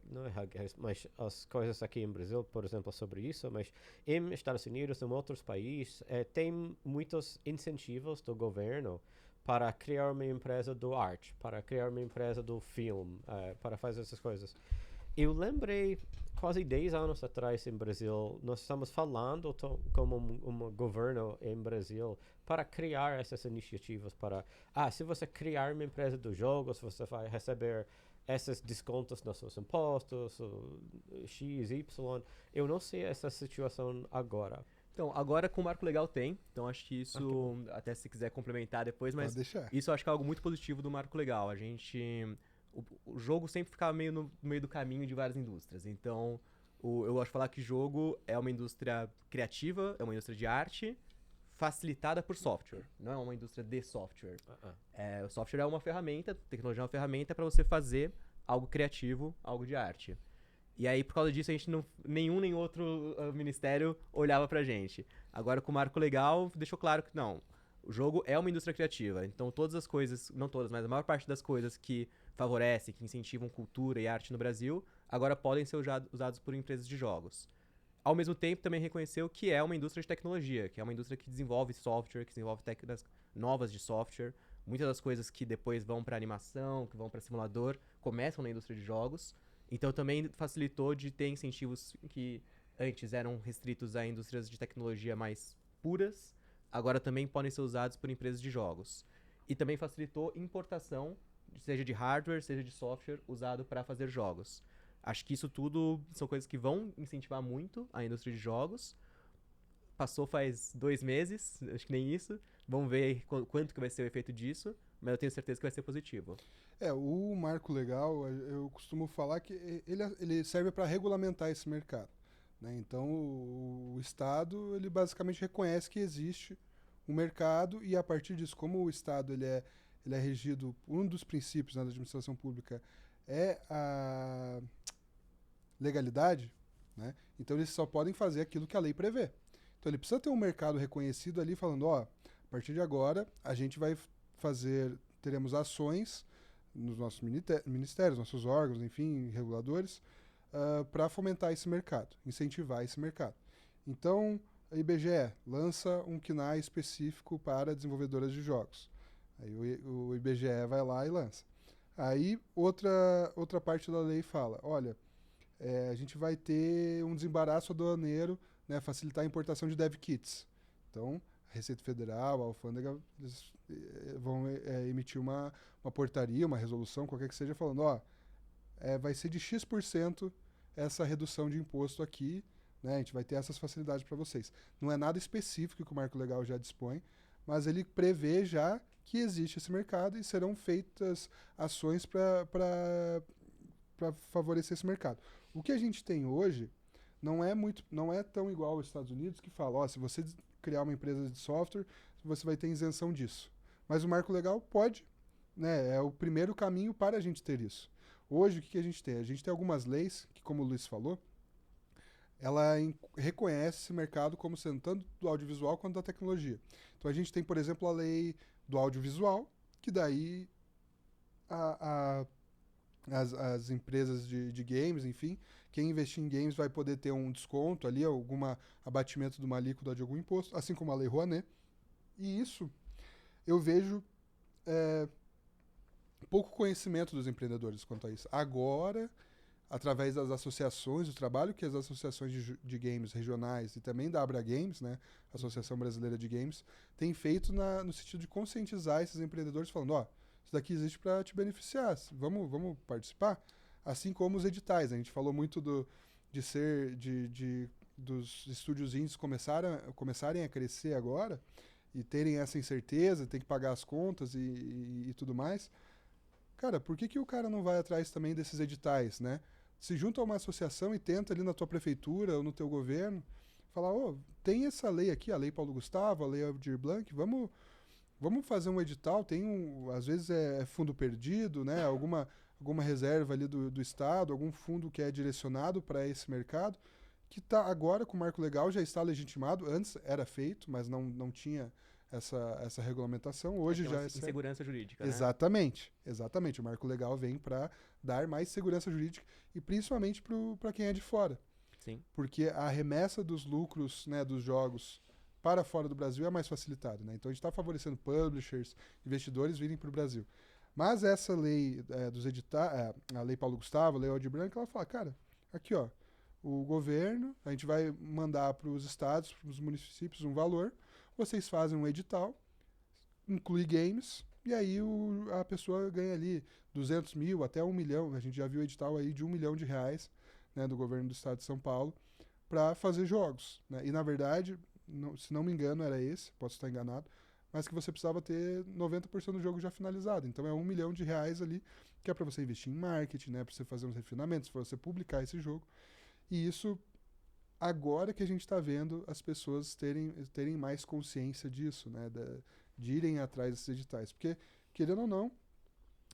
não é regras, mas as coisas aqui em Brasil, por exemplo, sobre isso, mas em Estados Unidos, em outros países, tem muitos incentivos do governo para criar uma empresa do arte, para criar uma empresa do filme, para fazer essas coisas. Eu lembrei, quase 10 anos atrás em Brasil, nós estamos falando como um governo em Brasil para criar essas iniciativas para, se você criar uma empresa dos jogos, você vai receber esses descontos nos seus impostos, X, Y. Eu não sei essa situação agora. Então, agora com o Marco Legal tem, então acho que isso, até se quiser complementar depois, mas isso eu acho que é algo muito positivo do Marco Legal. A gente... O jogo sempre ficava meio no meio do caminho de várias indústrias. Então, eu gosto de falar que jogo é uma indústria criativa, é uma indústria de arte, facilitada por software. Não é uma indústria de software. O software é uma ferramenta, tecnologia é uma ferramenta para você fazer algo criativo, algo de arte. E aí, por causa disso, a gente nenhum nem outro ministério olhava pra gente. Agora, com o Marco Legal, deixou claro que não. O jogo é uma indústria criativa. Então, todas as coisas, não todas, mas a maior parte das coisas que favorecem, que incentivam cultura e arte no Brasil, agora podem ser usados por empresas de jogos. Ao mesmo tempo, também reconheceu que é uma indústria de tecnologia, que é uma indústria que desenvolve software, que desenvolve técnicas novas de software. Muitas das coisas que depois vão para animação, que vão para simulador, começam na indústria de jogos. Então, também facilitou de ter incentivos que antes eram restritos a indústrias de tecnologia mais puras, agora também podem ser usados por empresas de jogos. E também facilitou importação, seja de hardware, seja de software, usado para fazer jogos. Acho que isso tudo são coisas que vão incentivar muito a indústria de jogos. Passou faz 2 meses, acho que nem isso. Vamos ver quanto que vai ser o efeito disso, mas eu tenho certeza que vai ser positivo. O Marco Legal, eu costumo falar que ele serve para regulamentar esse mercado, né? Então, o Estado, ele basicamente reconhece que existe um mercado e, a partir disso, como o Estado ele é regido, um dos princípios, né, da administração pública é a legalidade, né? Então, eles só podem fazer aquilo que a lei prevê. Então, ele precisa ter um mercado reconhecido ali, falando, a partir de agora, a gente vai teremos ações nos nossos ministérios, nossos órgãos, enfim, reguladores, para fomentar esse mercado, incentivar esse mercado. Então, a IBGE lança um KNAI específico para desenvolvedoras de jogos. Aí o IBGE vai lá e lança. Aí outra parte da lei fala, olha, a gente vai ter um desembaraço aduaneiro, né, facilitar a importação de dev kits. Então, a Receita Federal, a alfândega, eles vão emitir uma portaria, uma resolução, qualquer que seja, falando, vai ser de X% essa redução de imposto aqui, né, a gente vai ter essas facilidades para vocês. Não é nada específico que o Marco Legal já dispõe, mas ele prevê já que existe esse mercado e serão feitas ações para favorecer esse mercado. O que a gente tem hoje não é tão igual aos Estados Unidos, que fala, se você criar uma empresa de software, você vai ter isenção disso. Mas o Marco Legal pode, né, é o primeiro caminho para a gente ter isso. Hoje, o que a gente tem? A gente tem algumas leis que, como o Luiz falou, ela reconhece esse mercado como sendo tanto do audiovisual quanto da tecnologia. Então a gente tem, por exemplo, a lei do audiovisual, que daí as empresas de games, enfim, quem investir em games vai poder ter um desconto ali, algum abatimento de uma alíquota de algum imposto, assim como a lei Rouanet. E isso eu vejo pouco conhecimento dos empreendedores quanto a isso. Agora, através das associações, do trabalho que as associações de games regionais e também da Abra Games, né, Associação Brasileira de Games, tem feito no sentido de conscientizar esses empreendedores, falando, isso daqui existe para te beneficiar, vamos participar? Assim como os editais, a gente falou muito dos estúdios indies começarem a crescer agora e terem essa incerteza, ter que pagar as contas e tudo mais. Cara, por que o cara não vai atrás também desses editais, né? Se junta a uma associação e tenta ali na tua prefeitura ou no teu governo, falar, ô, tem essa lei aqui, a Lei Paulo Gustavo, a Lei Aldir Blanc, vamos fazer um edital, às vezes é fundo perdido, né? Alguma reserva ali do Estado, algum fundo que é direcionado para esse mercado, que tá agora com o marco legal já está legitimado. Antes era feito, mas não tinha essa regulamentação. Hoje Tem já uma é insegurança jurídica, né? Exatamente. O marco legal vem para dar mais segurança jurídica e principalmente para quem é de fora. Sim. Porque a remessa dos lucros, né, dos jogos para fora do Brasil é mais facilitada, né? Então a gente está favorecendo publishers, investidores virem para o Brasil. Mas essa lei dos editais, a Lei Paulo Gustavo, a Lei Aldir Blanc, ela fala, cara, aqui ó, o governo, a gente vai mandar para os estados, para os municípios um valor, vocês fazem um edital, inclui games, e aí a pessoa ganha ali 200 mil até 1 milhão, a gente já viu edital aí de R$ 1 milhão, né, do governo do estado de São Paulo, para fazer jogos, né? E na verdade, se não me engano era esse, posso estar enganado, mas que você precisava ter 90% do jogo já finalizado. Então é R$ 1 milhão ali, que é para você investir em marketing, né, para você fazer uns refinamentos, para você publicar esse jogo. E isso, agora que a gente está vendo as pessoas terem mais consciência disso, né, de irem atrás desses editais. Porque, querendo ou não,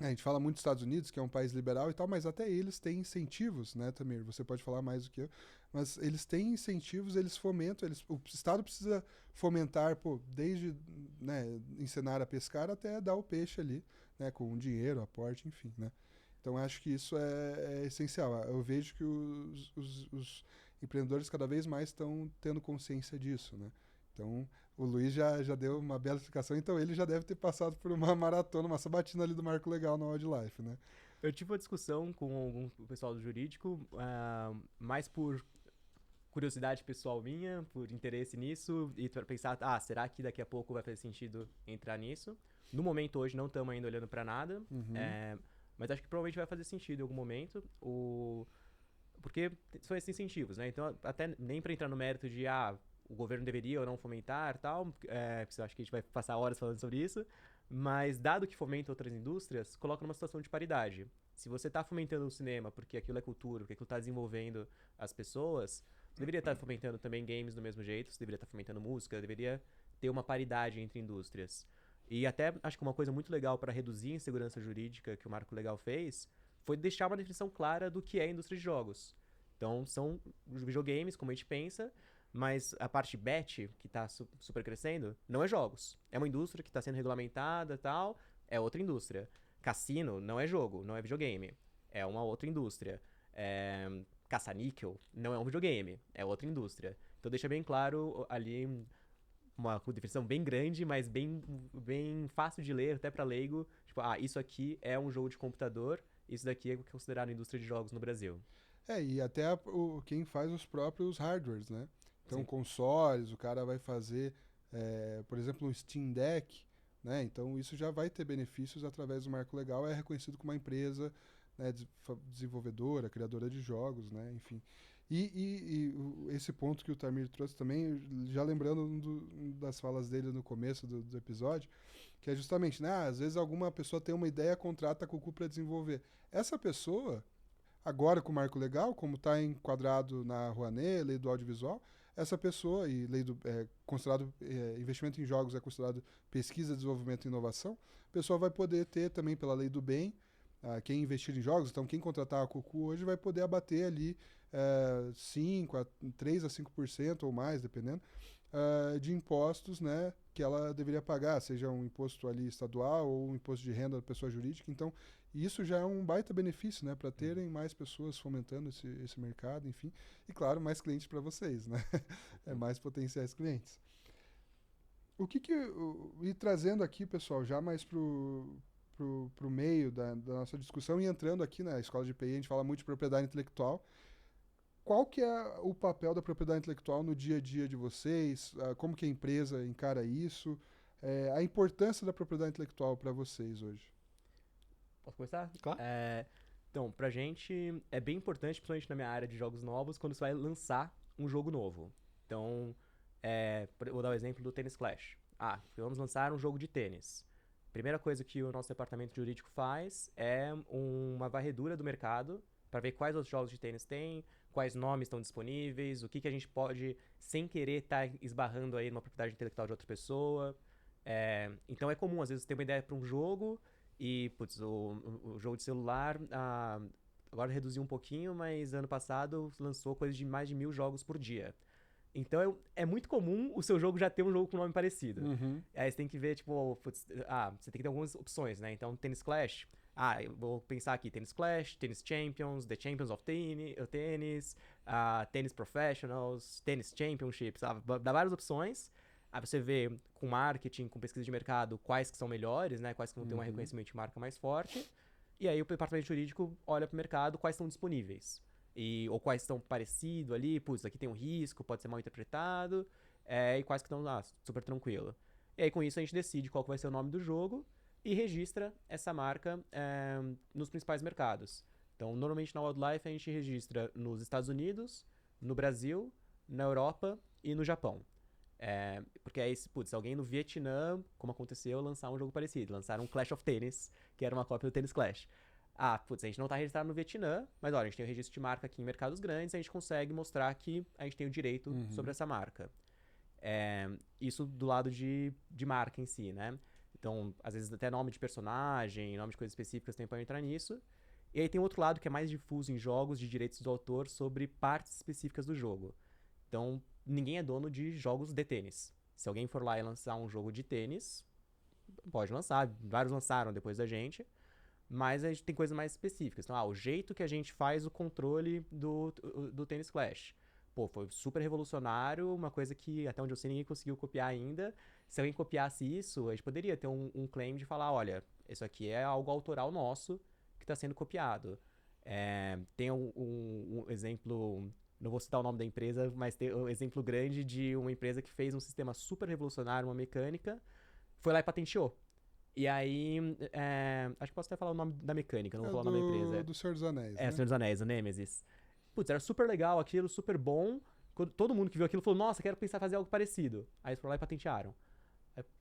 a gente fala muito dos Estados Unidos, que é um país liberal e tal, mas até eles têm incentivos, né, Tamir? Você pode falar mais do que eu. Mas eles têm incentivos, eles fomentam, o Estado precisa fomentar, desde, né, ensinar a pescar até dar o peixe ali, né, com dinheiro, aporte, enfim, né? Então acho que isso é essencial. Eu vejo que os empreendedores cada vez mais estão tendo consciência disso, né? Então o Luiz já deu uma bela explicação, então ele já deve ter passado por uma maratona, uma sabatina ali do Marco Legal na Wildlife, né? Eu tive uma discussão com o pessoal do jurídico, mais por curiosidade pessoal minha, por interesse nisso, e para pensar, será que daqui a pouco vai fazer sentido entrar nisso? No momento hoje não estamos ainda olhando para nada, mas acho que provavelmente vai fazer sentido em algum momento, porque são esses incentivos, né? Então até nem para entrar no mérito de o governo deveria ou não fomentar tal, porque eu acho que a gente vai passar horas falando sobre isso, mas dado que fomenta outras indústrias, coloca numa situação de paridade. Se você está fomentando o cinema porque aquilo é cultura, porque aquilo está desenvolvendo as pessoas, você deveria estar fomentando também games do mesmo jeito, você deveria estar fomentando música, deveria ter uma paridade entre indústrias. E até acho que uma coisa muito legal para reduzir a insegurança jurídica que o Marco Legal fez foi deixar uma definição clara do que é a indústria de jogos. Então são videogames, como a gente pensa, mas a parte bet, que está super crescendo, não é jogos. É uma indústria que está sendo regulamentada e tal, é outra indústria. Cassino não é jogo, não é videogame. É uma outra indústria. Caça-níquel não é um videogame, é outra indústria. Então deixa bem claro ali uma definição bem grande, mas bem fácil de ler, até para leigo. Tipo, isso aqui é um jogo de computador, isso daqui é considerado indústria de jogos no Brasil. E até quem faz os próprios hardwares, né? Então, Sim. consoles, o cara vai fazer, por exemplo, um Steam Deck, né? Então, isso já vai ter benefícios através do marco legal, é reconhecido como uma empresa, né, desenvolvedora, criadora de jogos, né? Enfim. E esse ponto que o Tamir trouxe também, já lembrando das falas dele no começo do episódio, que é justamente, né? Às vezes alguma pessoa tem uma ideia, contrata a Cucu para desenvolver. Essa pessoa, agora com o marco legal, como está enquadrado na Rouanet, lei do audiovisual, essa pessoa, e lei do considerado investimento em jogos é considerado pesquisa, desenvolvimento e inovação, a pessoa vai poder ter também pela lei do bem, quem investir em jogos, então quem contratar a Cucu hoje vai poder abater ali 3 a 5% ou mais, dependendo, de impostos, né, que ela deveria pagar, seja um imposto ali estadual ou um imposto de renda da pessoa jurídica. Então, isso já é um baita benefício, né, para terem mais pessoas fomentando esse mercado, enfim. E, claro, mais clientes para vocês, né? Mais potenciais clientes. E trazendo aqui, pessoal, já mais pro meio da nossa discussão e entrando aqui na Escola de PI, a gente fala muito de propriedade intelectual. Qual que é o papel da propriedade intelectual no dia a dia de vocês? Como que a empresa encara isso? A importância da propriedade intelectual para vocês hoje? Posso começar? Claro. Então, pra gente é bem importante, principalmente na minha área de jogos novos, quando você vai lançar um jogo novo. Então, vou dar o exemplo do Tennis Clash. Vamos lançar um jogo de tênis. Primeira coisa que o nosso departamento jurídico faz é uma varredura do mercado para ver quais outros jogos de tênis tem, quais nomes estão disponíveis, o que a gente pode, sem querer, estar esbarrando aí numa propriedade intelectual de outra pessoa. Então é comum, às vezes, ter uma ideia para um jogo e, putz, o jogo de celular agora reduziu um pouquinho, mas ano passado lançou coisa de mais de 1.000 jogos por dia. Então é muito comum o seu jogo já ter um jogo com nome parecido. Aí você tem que ver, tipo, putz, você tem que ter algumas opções, né? Então, Tennis Clash. Eu vou pensar aqui, Tennis Clash, Tennis Champions, The Champions of Tennis, Tennis Professionals, Tennis Championships, dá várias opções. Aí você vê com marketing, com pesquisa de mercado, quais que são melhores, né? Quais que vão ter um reconhecimento de marca mais forte. E aí o departamento jurídico olha para o mercado quais estão disponíveis. Ou quais estão parecidos ali, putz, aqui tem um risco, pode ser mal interpretado, e quais que estão super tranquilo. E aí com isso a gente decide qual que vai ser o nome do jogo e registra essa marca nos principais mercados. Então, normalmente na Wildlife a gente registra nos Estados Unidos, no Brasil, na Europa e no Japão. Porque aí, putz, alguém no Vietnã, como aconteceu, lançar um jogo parecido. Lançaram um Clash of Tennis, que era uma cópia do Tennis Clash. Putz, a gente não tá registrado no Vietnã, mas olha, a gente tem o registro de marca aqui em mercados grandes, a gente consegue mostrar que a gente tem o direito sobre essa marca. Isso do lado de marca em si, né? Então, às vezes até nome de personagem, nome de coisas específicas tem para entrar nisso. E aí tem outro lado que é mais difuso em jogos de direitos do autor sobre partes específicas do jogo. Então, ninguém é dono de jogos de tênis. Se alguém for lá e lançar um jogo de tênis, pode lançar, vários lançaram depois da gente, mas a gente tem coisas mais específicas. Então, o jeito que a gente faz o controle do Tennis Clash. Pô, foi super revolucionário, uma coisa que até onde eu sei ninguém conseguiu copiar ainda. Se alguém copiasse isso, a gente poderia ter um claim de falar, olha, isso aqui é algo autoral nosso que está sendo copiado. Tem um exemplo, não vou citar o nome da empresa, mas tem um exemplo grande de uma empresa que fez um sistema super revolucionário, uma mecânica, foi lá e patenteou. E aí, acho que posso até falar o nome da mecânica, não vou falar o nome da empresa. Do Senhor dos Anéis, né? Senhor dos Anéis, o Nemesis. Putz, era super legal aquilo, super bom. Todo mundo que viu aquilo falou, nossa, quero pensar em fazer algo parecido. Aí eles foram lá e patentearam.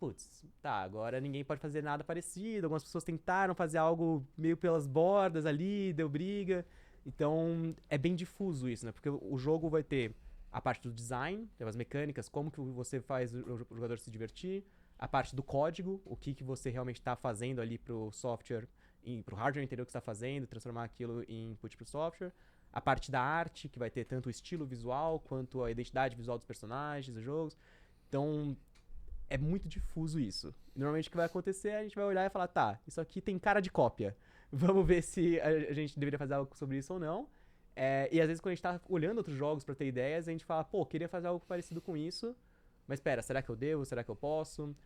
Putz, agora ninguém pode fazer nada parecido. Algumas pessoas tentaram fazer algo meio pelas bordas ali, deu briga. Então, é bem difuso isso, né? Porque o jogo vai ter a parte do design, as mecânicas, como que você faz o jogador se divertir. A parte do código, o que você realmente está fazendo ali pro software, pro hardware entender o que você está fazendo, transformar aquilo em input pro software. A parte da arte, que vai ter tanto o estilo visual, quanto a identidade visual dos personagens, dos jogos. Então, é muito difuso isso. Normalmente o que vai acontecer, a gente vai olhar e falar, isso aqui tem cara de cópia. Vamos ver se a gente deveria fazer algo sobre isso ou não. E às vezes quando a gente tá olhando outros jogos pra ter ideias, a gente fala, queria fazer algo parecido com isso, mas espera, será que eu devo? Será que eu posso?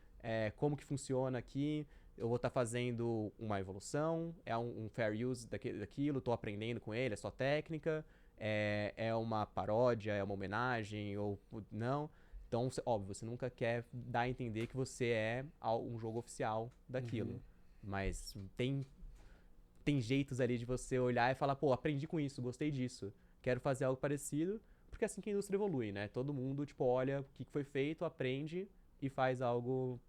Como que funciona aqui? Eu vou estar fazendo uma evolução, é um fair use daquilo, tô aprendendo com ele, é só técnica, é uma paródia, é uma homenagem, ou não. Então, óbvio, você nunca quer dar a entender que você é um jogo oficial daquilo. Mas tem jeitos ali de você olhar e falar, aprendi com isso, gostei disso, quero fazer algo parecido, porque é assim que a indústria evolui, né? Todo mundo, olha o que foi feito, aprende e faz algo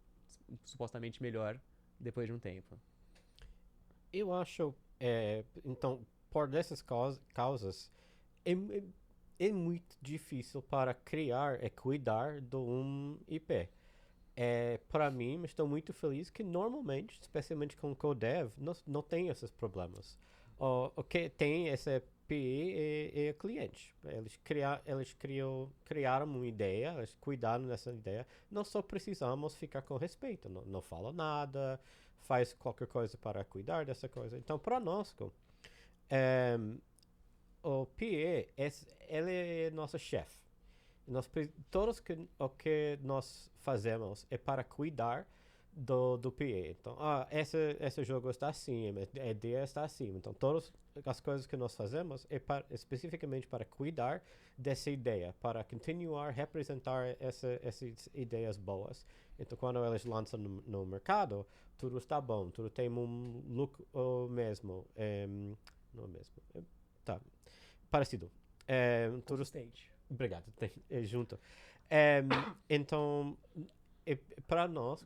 supostamente melhor depois de um tempo. Eu acho, então, por dessas causas, é muito difícil para criar e cuidar de um IP. Para mim, estou muito feliz que normalmente, especialmente com Codev, não tem esses problemas. O que tem esse PE é o cliente. Eles criaram uma ideia, eles cuidaram dessa ideia. Nós só precisamos ficar com respeito. Não fala nada, faz qualquer coisa para cuidar dessa coisa. Então, para nós, o PE, ele é nosso chefe. O que nós fazemos é para cuidar do PE. Então, esse jogo está assim, a ideia está assim. Então, todas as coisas que nós fazemos é especificamente para cuidar dessa ideia, para continuar a representar essas ideias boas. Então, quando eles lançam no mercado, tudo está bom, tudo tem um look mesmo. Não mesmo. Parecido. Consistente. Obrigado, junto. Então, para nós,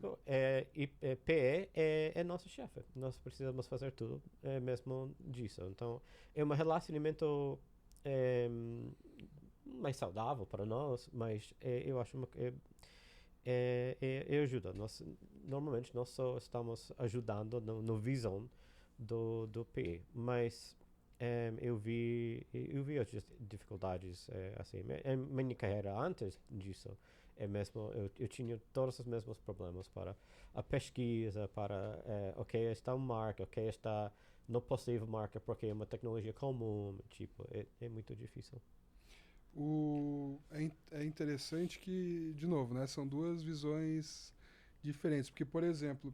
PE é nosso chefe. Nós precisamos fazer tudo mesmo disso. Então, é um relacionamento mais saudável para nós, mas eu acho que ajuda. Normalmente, nós só estamos ajudando no visão do PE, mas eu vi outras dificuldades assim. Em minha carreira antes disso, mesmo eu tinha todos os mesmos problemas para a pesquisa, para o que está uma marca, o que está não possível marca porque é uma tecnologia comum, tipo, é muito difícil. É interessante que, de novo, né, são duas visões diferentes, porque, por exemplo,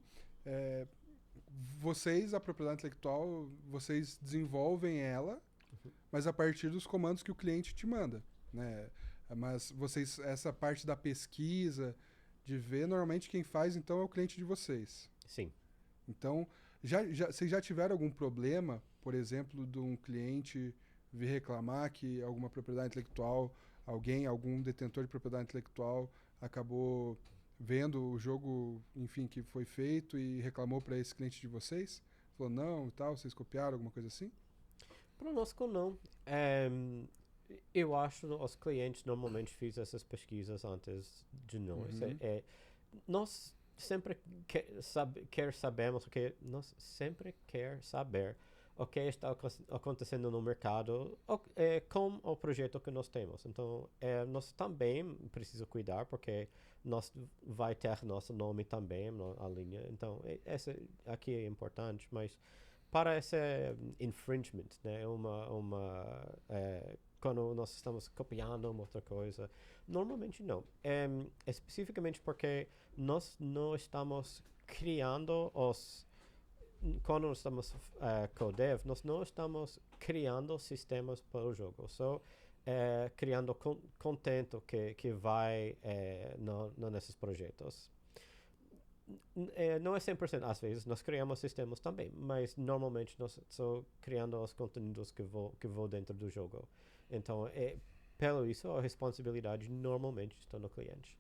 vocês, a propriedade intelectual, vocês desenvolvem ela, mas a partir dos comandos que o cliente te manda, né? Mas vocês, essa parte da pesquisa, de ver, normalmente quem faz, então, é o cliente de vocês. Sim. Então, vocês já tiveram algum problema, por exemplo, de um cliente vir reclamar que alguma propriedade intelectual, algum detentor de propriedade intelectual acabou vendo o jogo, enfim, que foi feito e reclamou para esse cliente de vocês? Falou não e tal, vocês copiaram, alguma coisa assim? Para nós, não. Eu acho que os clientes normalmente fazem essas pesquisas antes de nós. Nós sempre sabemos nós sempre quer saber o que está acontecendo no mercado com o projeto que nós temos. Então, nós também precisamos cuidar, porque nós vai ter nosso nome também na linha. Então, essa aqui é importante, mas para esse infringement, né, quando nós estamos copiando uma outra coisa, normalmente não. Especificamente porque nós não estamos criando quando nós estamos co-dev, nós não estamos criando sistemas para o jogo, só criando conteúdo que vai nesses projetos. Não é 100%, às vezes nós criamos sistemas também, mas normalmente nós só criando os conteúdos que vão dentro do jogo. Então, pelo isso, a responsabilidade normalmente está no cliente.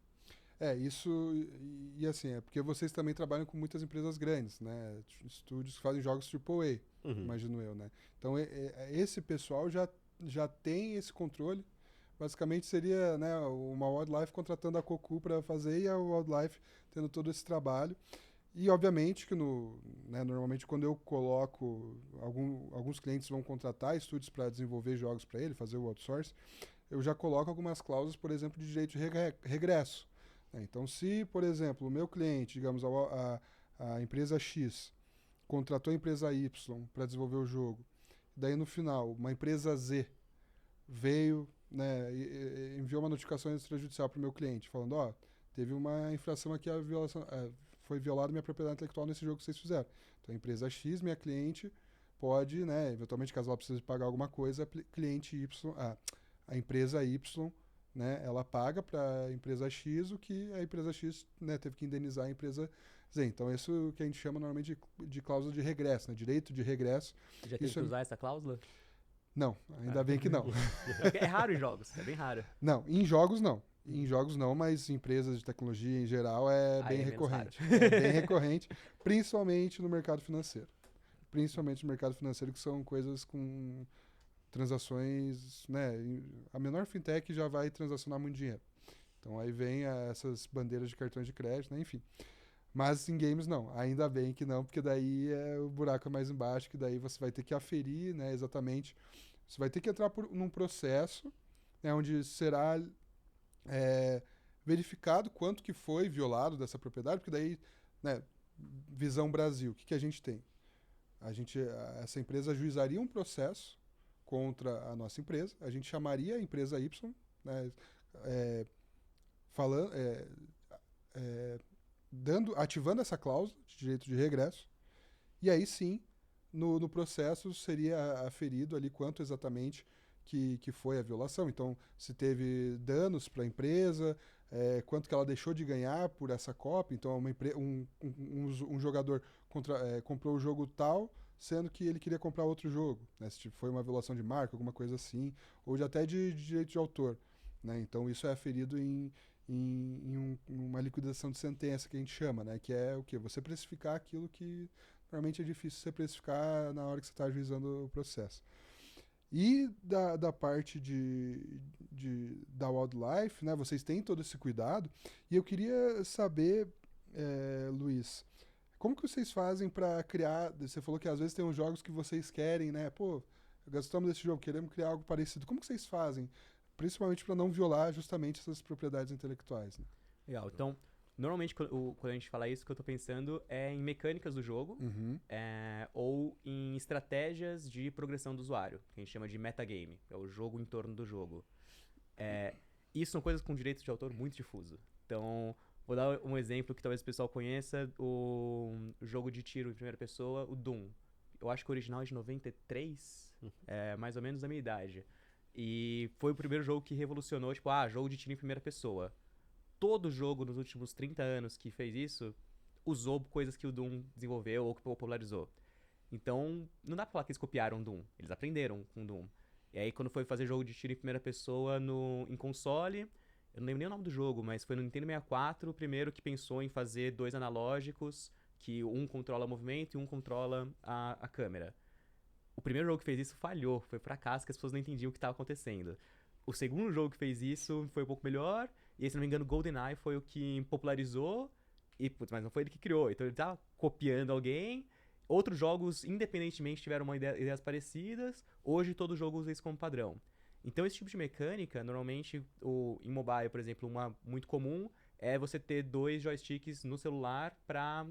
Isso, e assim, é porque vocês também trabalham com muitas empresas grandes, né? Estúdios que fazem jogos AAA, imagino eu, né? Então, esse pessoal já tem esse controle. Basicamente seria, né, uma Wildlife contratando a Cocu para fazer e a Wildlife tendo todo esse trabalho. E, obviamente, que normalmente quando eu coloco, alguns clientes vão contratar estúdios para desenvolver jogos para ele, fazer o outsource, eu já coloco algumas cláusulas, por exemplo, de direito de regresso. Então, se, por exemplo, o meu cliente, digamos, a empresa X, contratou a empresa Y para desenvolver o jogo, daí no final, uma empresa Z veio, né, enviou uma notificação extrajudicial para o meu cliente, falando, teve uma infração aqui, foi violada minha propriedade intelectual nesse jogo que vocês fizeram. Então, a empresa X, minha cliente, pode, né, eventualmente, caso ela precise pagar alguma coisa, a empresa Y, né, ela paga para a empresa X o que a empresa X, né, teve que indenizar a empresa Z. Então, isso que a gente chama normalmente de cláusula de regresso, né, direito de regresso. Já tem que usar essa cláusula? Não, ainda bem que não. É raro em jogos, é bem raro. Não, em jogos não. Em jogos não, mas em empresas de tecnologia em geral bem recorrente. É bem recorrente, principalmente no mercado financeiro. Principalmente no mercado financeiro, que são coisas com transações, né? A menor fintech já vai transacionar muito dinheiro. Então aí vem essas bandeiras de cartões de crédito, né? Enfim. Mas em games não, ainda bem que não, porque daí o buraco é mais embaixo, que daí você vai ter que aferir, né, exatamente. Você vai ter que entrar num processo, né, onde será verificado quanto que foi violado dessa propriedade, porque daí, né, visão Brasil, o que a gente tem? Essa empresa ajuizaria um processo contra a nossa empresa, a gente chamaria a empresa Y, né, ativando essa cláusula de direito de regresso, e aí sim, no processo seria aferido ali quanto exatamente que foi a violação. Então, se teve danos para a empresa, quanto que ela deixou de ganhar por essa cópia. Então, um jogador comprou o jogo tal, sendo que ele queria comprar outro jogo, né? Se foi uma violação de marca, alguma coisa assim, ou até de direito de autor, né? Então, isso é aferido em uma liquidação de sentença que a gente chama, né? Que é o quê? Você precificar aquilo que normalmente é difícil você precificar na hora que você está ajuizando o processo. E da parte da wildlife, né? Vocês têm todo esse cuidado. E eu queria saber, Luiz, como que vocês fazem para criar... Você falou que às vezes tem uns jogos que vocês querem, né? Pô, gostamos desse jogo, queremos criar algo parecido. Como que vocês fazem? Principalmente para não violar justamente essas propriedades intelectuais, né? Legal. Então, normalmente quando a gente fala isso, o que eu tô pensando é em mecânicas do jogo, Uhum. ou em estratégias de progressão do usuário, que a gente chama de metagame, que é o jogo em torno do jogo. Isso são coisas com direitos de autor muito difuso. Então, vou dar um exemplo que talvez o pessoal conheça, o jogo de tiro em primeira pessoa, o Doom. Eu acho que o original é de 93, mais ou menos da minha idade. E foi o primeiro jogo que revolucionou, tipo, jogo de tiro em primeira pessoa. Todo jogo nos últimos 30 anos que fez isso usou coisas que o Doom desenvolveu ou que popularizou. Então, não dá pra falar que eles copiaram o Doom. Eles aprenderam com o Doom. E aí, quando foi fazer jogo de tiro em primeira pessoa em console, eu não lembro nem o nome do jogo, mas foi no Nintendo 64 o primeiro que pensou em fazer 2 analógicos, que um controla o movimento e um controla a câmera. O primeiro jogo que fez isso falhou, foi fracasso, que as pessoas não entendiam o que estava acontecendo. O segundo jogo que fez isso foi um pouco melhor, e aí, se não me engano, GoldenEye foi o que popularizou, mas não foi ele que criou, então ele estava copiando alguém. Outros jogos, independentemente, tiveram ideias parecidas, hoje todo jogo usa isso como padrão. Então esse tipo de mecânica, normalmente, em mobile, por exemplo, uma muito comum é você ter 2 joysticks no celular para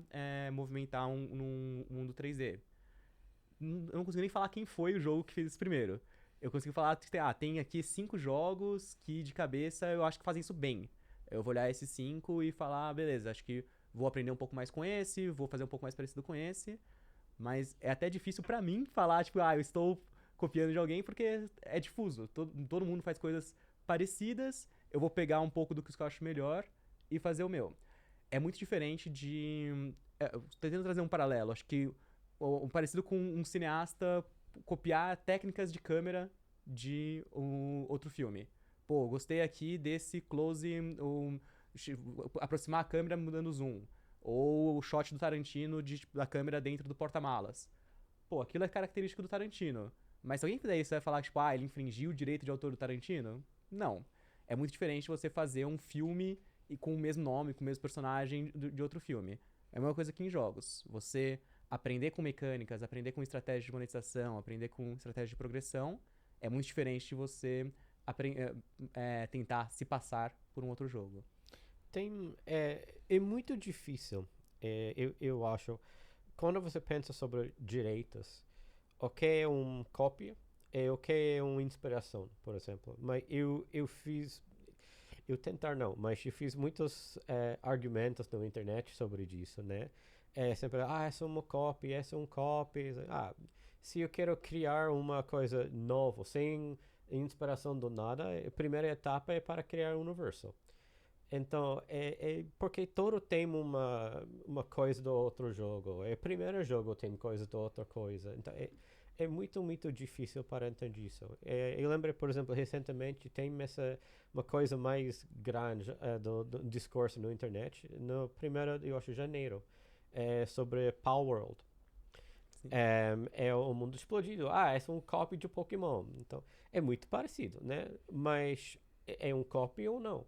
movimentar num mundo 3D. Eu não consigo nem falar quem foi o jogo que fez isso primeiro. Eu consigo falar que tem aqui 5 jogos que de cabeça eu acho que fazem isso bem. Eu vou olhar esses 5 e falar, beleza, acho que vou aprender um pouco mais com esse, vou fazer um pouco mais parecido com esse. Mas é até difícil pra mim falar, tipo, eu estou copiando de alguém porque é difuso. Todo mundo faz coisas parecidas, eu vou pegar um pouco do que eu acho melhor e fazer o meu. É muito diferente de... tô tentando trazer um paralelo, acho que parecido com um cineasta copiar técnicas de câmera de outro filme. Pô, gostei aqui desse close, aproximar a câmera mudando o zoom. Ou o shot do Tarantino da câmera dentro do porta-malas. Pô, aquilo é característico do Tarantino. Mas se alguém fizer isso, você vai falar, tipo, ele infringiu o direito de autor do Tarantino? Não. É muito diferente você fazer um filme com o mesmo nome, com o mesmo personagem de outro filme. É a mesma coisa que em jogos. Você aprender com mecânicas, aprender com estratégia de monetização, aprender com estratégia de progressão, é muito diferente de você tentar se passar por um outro jogo. É muito difícil, eu acho, quando você pensa sobre direitos, o que é uma cópia e o que é uma inspiração, por exemplo. Mas eu fiz muitos argumentos na internet sobre isso, né? Sempre, essa é uma cópia, essa é um copy. Se eu quero criar uma coisa nova, sem inspiração do nada, a primeira etapa é para criar um universo. Então, porque todo tem uma coisa do outro jogo. O primeiro jogo tem coisa da outra coisa. Então, é muito, muito difícil para entender isso. Eu lembro, por exemplo, recentemente tem uma coisa mais grande do discurso na internet. No primeiro, eu acho, janeiro, sobre Palworld. É o mundo explodido. É um copy de Pokémon. Então, é muito parecido, né? Mas é um copy ou não?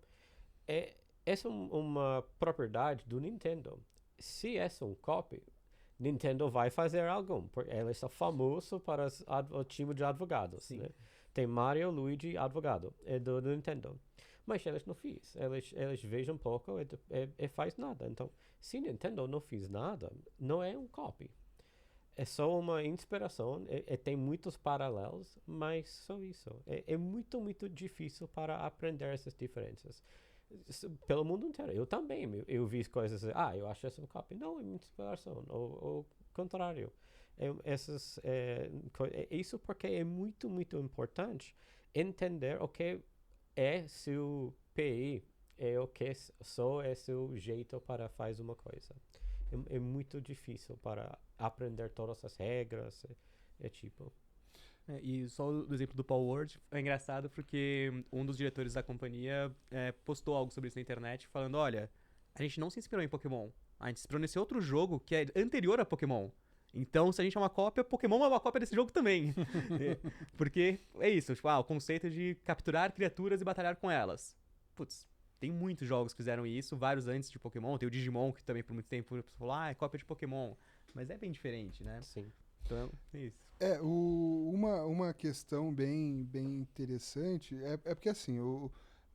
Essa é uma propriedade do Nintendo. Se é um copy, Nintendo vai fazer algo, porque ela está famoso para o time de advogados. Né? Tem Mario, Luigi, advogado, do Nintendo. Mas eles não fiz. Eles vejam um pouco e faz nada. Então, se Nintendo não fez nada, não é um copy. É só uma inspiração, tem muitos paralelos, mas só isso. É muito, muito difícil para aprender essas diferenças. Pelo mundo inteiro. Eu também. Eu vi coisas assim, eu acho essa um copy. Não, é minha inspiração. Ou contrário. Isso porque é muito, muito importante entender o que é seu PI e o que só é seu jeito para fazer uma coisa. É muito difícil para aprender todas as regras. Tipo... E só o exemplo do Paul Ward é engraçado porque um dos diretores da companhia postou algo sobre isso na internet falando, olha, a gente não se inspirou em Pokémon, a gente se inspirou nesse outro jogo que é anterior a Pokémon. Então, se a gente é uma cópia, Pokémon é uma cópia desse jogo também. Porque é isso, tipo, o conceito de capturar criaturas e batalhar com elas. Putz, tem muitos jogos que fizeram isso, vários antes de Pokémon. Tem o Digimon, que também por muito tempo falou, é cópia de Pokémon. Mas é bem diferente, né? Sim. Então, é isso. Uma questão bem interessante é porque, assim,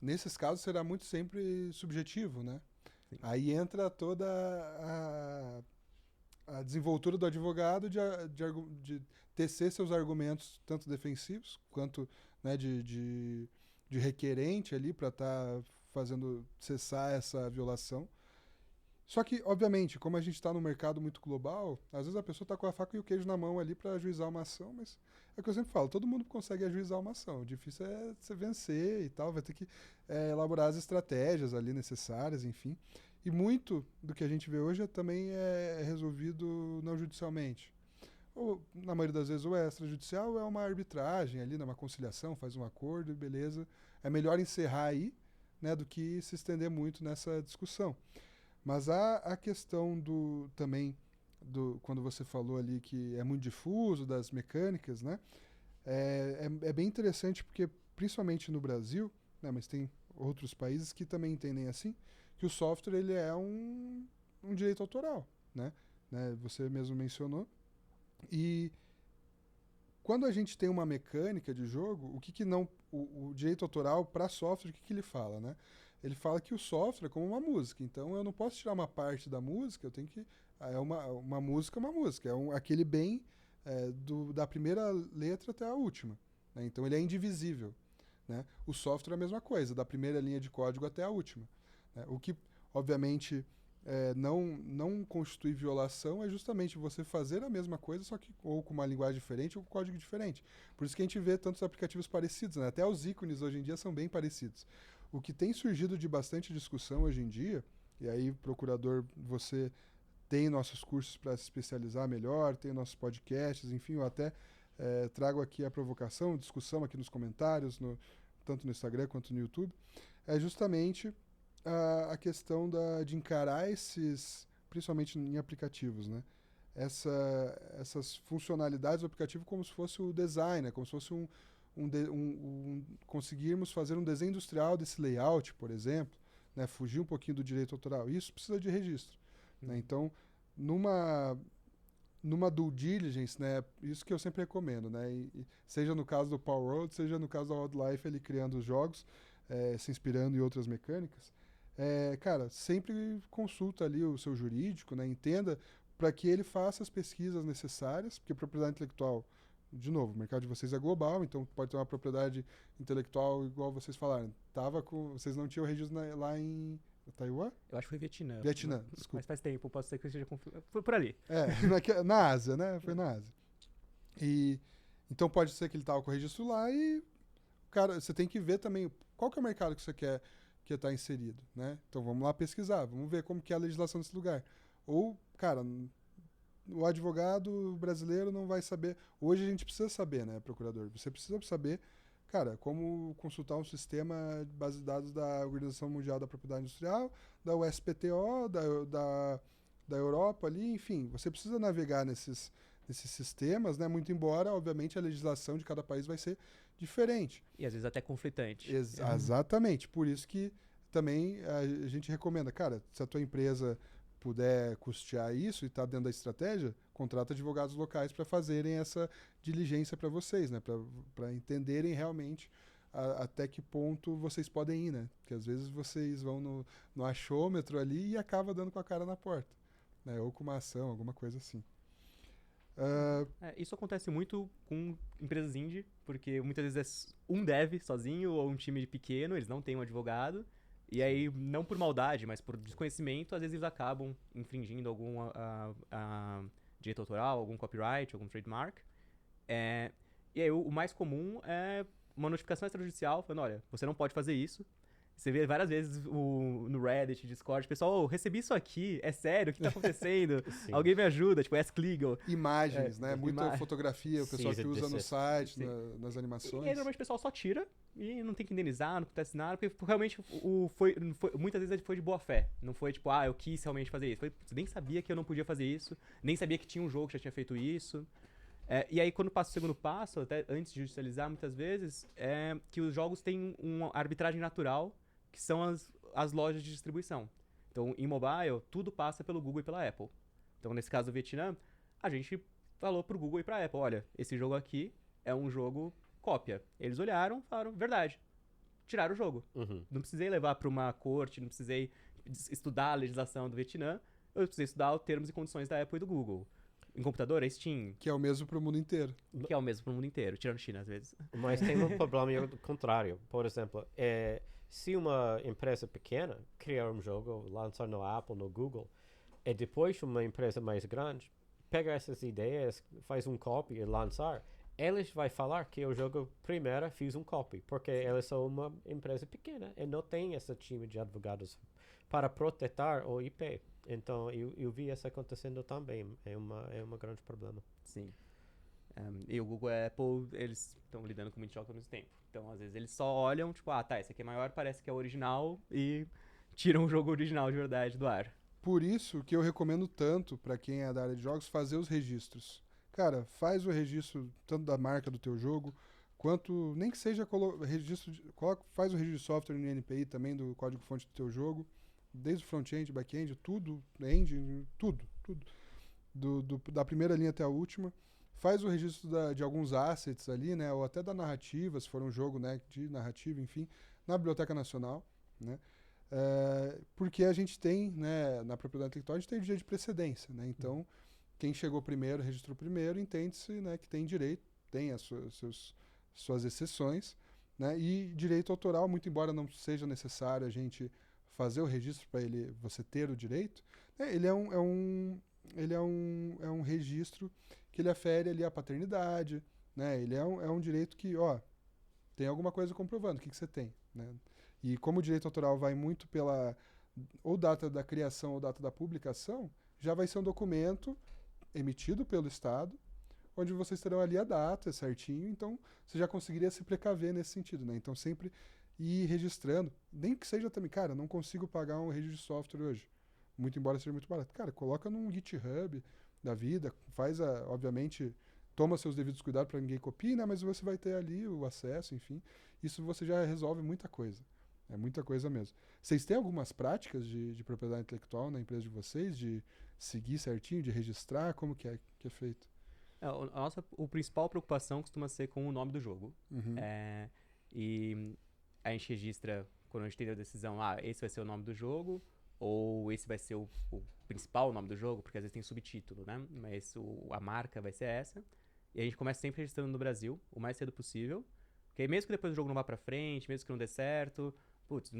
nesses casos será muito sempre subjetivo, né? Sim. Aí entra toda a desenvoltura do advogado de tecer seus argumentos, tanto defensivos quanto, né, de requerente ali para estar fazendo cessar essa violação. Só que, obviamente, como a gente está num mercado muito global, às vezes a pessoa está com a faca e o queijo na mão ali para ajuizar uma ação, mas é o que eu sempre falo, todo mundo consegue ajuizar uma ação. O difícil é você vencer e tal, vai ter que elaborar as estratégias ali necessárias, enfim. E muito do que a gente vê hoje também é resolvido não judicialmente. Ou, na maioria das vezes, o extrajudicial é uma arbitragem ali, né, uma conciliação, faz um acordo e beleza. É melhor encerrar aí, né, do que se estender muito nessa discussão. Mas a questão também, quando você falou ali que é muito difuso, das mecânicas, né? É bem interessante porque, principalmente no Brasil, né, mas tem outros países que também entendem assim, que o software ele é um direito autoral, né? Você mesmo mencionou. E quando a gente tem uma mecânica de jogo, o direito autoral para software, o que ele fala, né? Ele fala que o software é como uma música, então eu não posso tirar uma parte da música, eu tenho que uma música, aquele bem da primeira letra até a última, né? Então ele é indivisível, né? O software é a mesma coisa, da primeira linha de código até a última, né? O que obviamente não constitui violação é justamente você fazer a mesma coisa, só que ou com uma linguagem diferente ou com código diferente. Por isso que a gente vê tantos aplicativos parecidos, né? Até os ícones hoje em dia são bem parecidos. O que tem surgido de bastante discussão hoje em dia, e aí, procurador, você tem nossos cursos para se especializar melhor, tem nossos podcasts, enfim, eu até trago aqui a provocação, discussão aqui nos comentários, tanto no Instagram quanto no YouTube, é justamente a questão de encarar principalmente em aplicativos, né? Essas funcionalidades do aplicativo como se fosse o design, né? Como se fosse conseguirmos fazer um desenho industrial desse layout, por exemplo, né? Fugir um pouquinho do direito autoral. Isso precisa de registro, né? Então, numa due diligence, né? Isso que eu sempre recomendo, né? Seja no caso do Power Road, seja no caso da Wildlife, ele criando os jogos, se inspirando em outras mecânicas. Cara, sempre consulta ali o seu jurídico, né? Entenda para que ele faça as pesquisas necessárias, porque propriedade intelectual, de novo, o mercado de vocês é global, então pode ter uma propriedade intelectual igual vocês falaram. Vocês não tinham registro lá em Taiwan? Eu acho que foi Vietnã. Vietnã, desculpa. Mas faz tempo, pode ser que eu esteja confuso. Foi por ali. Na Ásia, né? Foi na Ásia. Então pode ser que ele estava com o registro lá e, cara, você tem que ver também qual que é o mercado que você quer que está inserido, né? Então vamos lá pesquisar, vamos ver como que é a legislação desse lugar. Ou, cara, o advogado brasileiro não vai saber. Hoje a gente precisa saber, né, procurador? Você precisa saber, cara, como consultar um sistema de base de dados da Organização Mundial da Propriedade Industrial, da USPTO, da Europa ali, enfim. Você precisa navegar nesses sistemas, né? Muito embora, obviamente, a legislação de cada país vai ser diferente. E às vezes até conflitante. Exatamente. Por isso que também a gente recomenda, cara, se a tua empresa puder custear isso e está dentro da estratégia, contrata advogados locais para fazerem essa diligência para vocês, né? Para entenderem realmente até que ponto vocês podem ir, né? Porque às vezes vocês vão no achômetro ali e acaba dando com a cara na porta, né? Ou com uma ação, alguma coisa assim. Isso acontece muito com empresas indie, porque muitas vezes é um dev sozinho ou um time pequeno, eles não têm um advogado, e aí, não por maldade, mas por desconhecimento, às vezes eles acabam infringindo algum direito autoral, algum copyright, algum trademark. E aí o mais comum é uma notificação extrajudicial falando, olha, você não pode fazer isso, Você vê várias vezes no Reddit, Discord, pessoal, recebi isso aqui, é sério, o que tá acontecendo? Sim. Alguém me ajuda, tipo, Ask Legal. Imagens, né? Muita fotografia, o pessoal que Cease and usa no desist. site, Sim. nas E aí, animações. normalmente, o pessoal só tira e não tem que indenizar, não acontece nada, porque realmente, muitas vezes ele foi de boa fé. Não foi tipo, eu quis realmente fazer isso. Foi, nem sabia que eu não podia fazer isso, nem sabia que tinha um jogo que já tinha feito isso. E aí, quando passa o segundo passo, até antes de judicializar, muitas vezes, é que os jogos têm uma arbitragem natural, que são as lojas de distribuição. Então, em mobile, tudo passa pelo Google e pela Apple. Então, nesse caso do Vietnã, a gente falou pro Google e pra Apple, olha, esse jogo aqui é um jogo cópia. Eles olharam, falaram, verdade. Tiraram o jogo. Uhum. Não precisei levar pra uma corte, não precisei estudar a legislação do Vietnã, eu precisei estudar os termos e condições da Apple e do Google. Em computador, é Steam, Que é o mesmo pro mundo inteiro. que é o mesmo pro mundo inteiro, tirando China às vezes. Mas tem um problema contrário. Por exemplo, se uma empresa pequena criar um jogo, lançar no Apple, no Google, e depois uma empresa mais grande pega essas ideias, faz um copy e lançar, eles vão falar que o jogo primeiro fez um copy, porque eles são uma empresa pequena e não tem esse time de advogados para proteger o IP. Então, eu vi isso acontecendo também. É um grande problema. Sim. E o Google e a Apple, eles estão lidando com muitos jogos ao mesmo tempo. Então, às vezes, eles só olham, tipo, tá, esse aqui é maior, parece que é o original, e tiram o jogo original de verdade do ar. Por isso que eu recomendo tanto para quem é da área de jogos fazer os registros. Cara, faz o registro tanto da marca do teu jogo, quanto nem que seja registro, faz o registro de software no NPI também do código-fonte do teu jogo, desde o front-end, back-end, tudo, engine, tudo. Da primeira linha até a última. Faz o registro de alguns assets ali, né, ou até da narrativa, se for um jogo, né, de narrativa, enfim, na Biblioteca Nacional, né. Porque a gente tem, né, na propriedade intelectual, a gente tem o direito de precedência, né, então quem chegou primeiro, registrou primeiro, entende-se, né, que tem direito, tem as suas exceções, né, e direito autoral, muito embora não seja necessário a gente fazer o registro para você ter o direito, né, ele é um registro que ele afere ali a paternidade, né, ele é um direito que, tem alguma coisa comprovando, o que você tem, né, e como o direito autoral vai muito pela ou data da criação ou data da publicação, já vai ser um documento emitido pelo Estado, onde vocês terão ali a data certinho, então você já conseguiria se precaver nesse sentido, né? Então sempre ir registrando, nem que seja também, cara, não consigo pagar um registro de software hoje, muito embora seja muito barato. Cara, coloca num GitHub da vida, obviamente, toma seus devidos cuidados para ninguém copie, né? Mas você vai ter ali o acesso, enfim, isso você já resolve muita coisa. É muita coisa mesmo. Vocês têm algumas práticas de propriedade intelectual na empresa de vocês, de seguir certinho, de registrar? Como que é feito? A principal preocupação costuma ser com o nome do jogo. Uhum. E a gente registra, quando a gente tem a decisão, esse vai ser o nome do jogo, ou esse vai ser o principal nome do jogo, porque às vezes tem subtítulo, né? Mas a marca vai ser essa. E a gente começa sempre registrando no Brasil, o mais cedo possível. Porque mesmo que depois o jogo não vá pra frente, mesmo que não dê certo,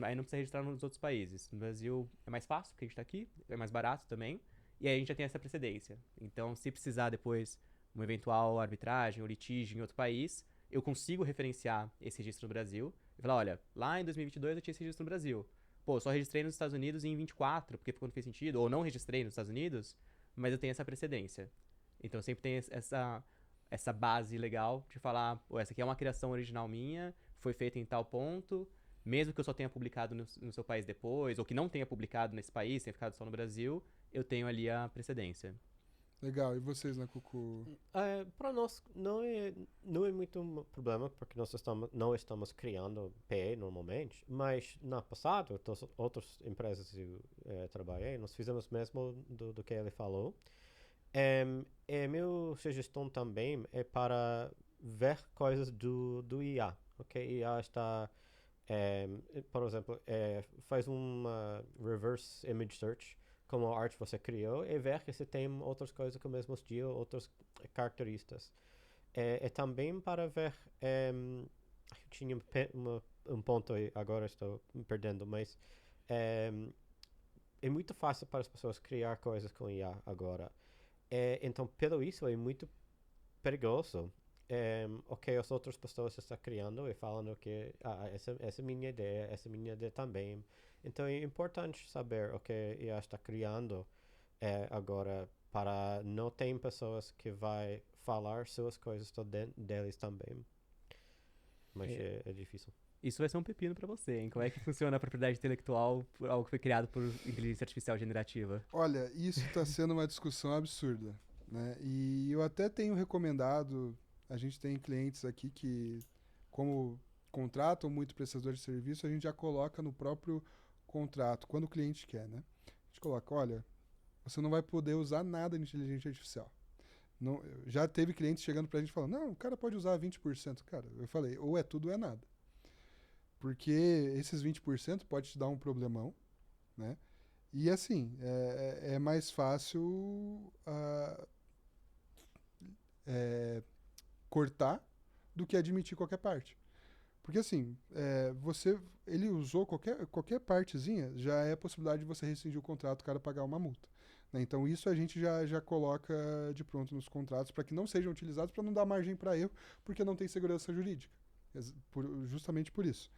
aí não precisa registrar nos outros países. No Brasil é mais fácil, porque a gente tá aqui, é mais barato também, e aí a gente já tem essa precedência. Então, se precisar depois uma eventual arbitragem ou litígio em outro país, eu consigo referenciar esse registro no Brasil e falar, olha, lá em 2022 eu tinha esse registro no Brasil. Pô, só registrei nos Estados Unidos em 24, porque não fez sentido, ou não registrei nos Estados Unidos, mas eu tenho essa precedência. Então, sempre tem essa base legal de falar, pô, essa aqui é uma criação original minha, foi feita em tal ponto, mesmo que eu só tenha publicado no seu país depois, ou que não tenha publicado nesse país, tenha ficado só no Brasil, eu tenho ali a precedência. Legal. E vocês, né, Cucu? Para nós não é muito um problema, porque nós não estamos criando PE normalmente, mas no passado, outras empresas que eu trabalhei, nós fizemos mesmo do que ele falou. Minha sugestão também é para ver coisas do IA. Ok, IA está, por exemplo, faz uma reverse image search, como a arte você criou, e ver se tem outras coisas com o mesmo estilo, outras características. Também para ver, eu tinha um ponto aí, agora estou me perdendo, mas é muito fácil para as pessoas criar coisas com IA agora. Então, pelo isso, é muito perigoso o que as outras pessoas estão criando e falando que essa é minha ideia, essa é minha ideia também. Então é importante saber o que IA está criando agora para não ter pessoas que vai falar suas coisas dentro deles também. Mas é difícil. Isso vai ser um pepino pra você, hein? Como é que funciona a propriedade intelectual por algo que foi criado por inteligência artificial generativa? Olha, isso está sendo uma discussão absurda, né? E eu até tenho recomendado, a gente tem clientes aqui que, como contratam muito prestador de serviço, a gente já coloca no próprio contrato, quando o cliente quer, né? A gente coloca, olha, você não vai poder usar nada de inteligência artificial. Não, já teve clientes chegando pra gente falando, não, o cara pode usar 20%. Cara, eu falei, ou é tudo ou é nada. Porque esses 20% pode te dar um problemão, né? E assim, é mais fácil cortar do que admitir qualquer parte. Porque assim, ele usou qualquer partezinha, já é a possibilidade de você rescindir o contrato, o cara pagar uma multa. Né? Então isso a gente já coloca de pronto nos contratos para que não sejam utilizados, para não dar margem para erro, porque não tem segurança jurídica. Justamente por isso.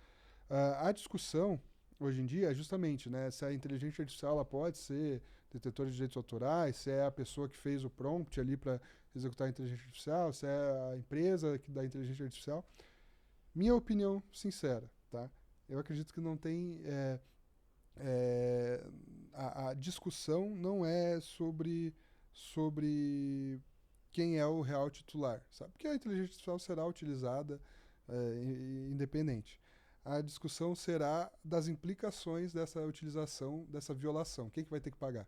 A discussão hoje em dia é justamente, né, se a inteligência artificial ela pode ser detetor de direitos autorais, se é a pessoa que fez o prompt ali para executar a inteligência artificial, se é a empresa que dá inteligência artificial. Minha opinião sincera, tá? Eu acredito que não tem a discussão não é sobre quem é o real titular, sabe? Porque a inteligência artificial será utilizada independente. A discussão será das implicações dessa utilização, dessa violação. Quem que vai ter que pagar?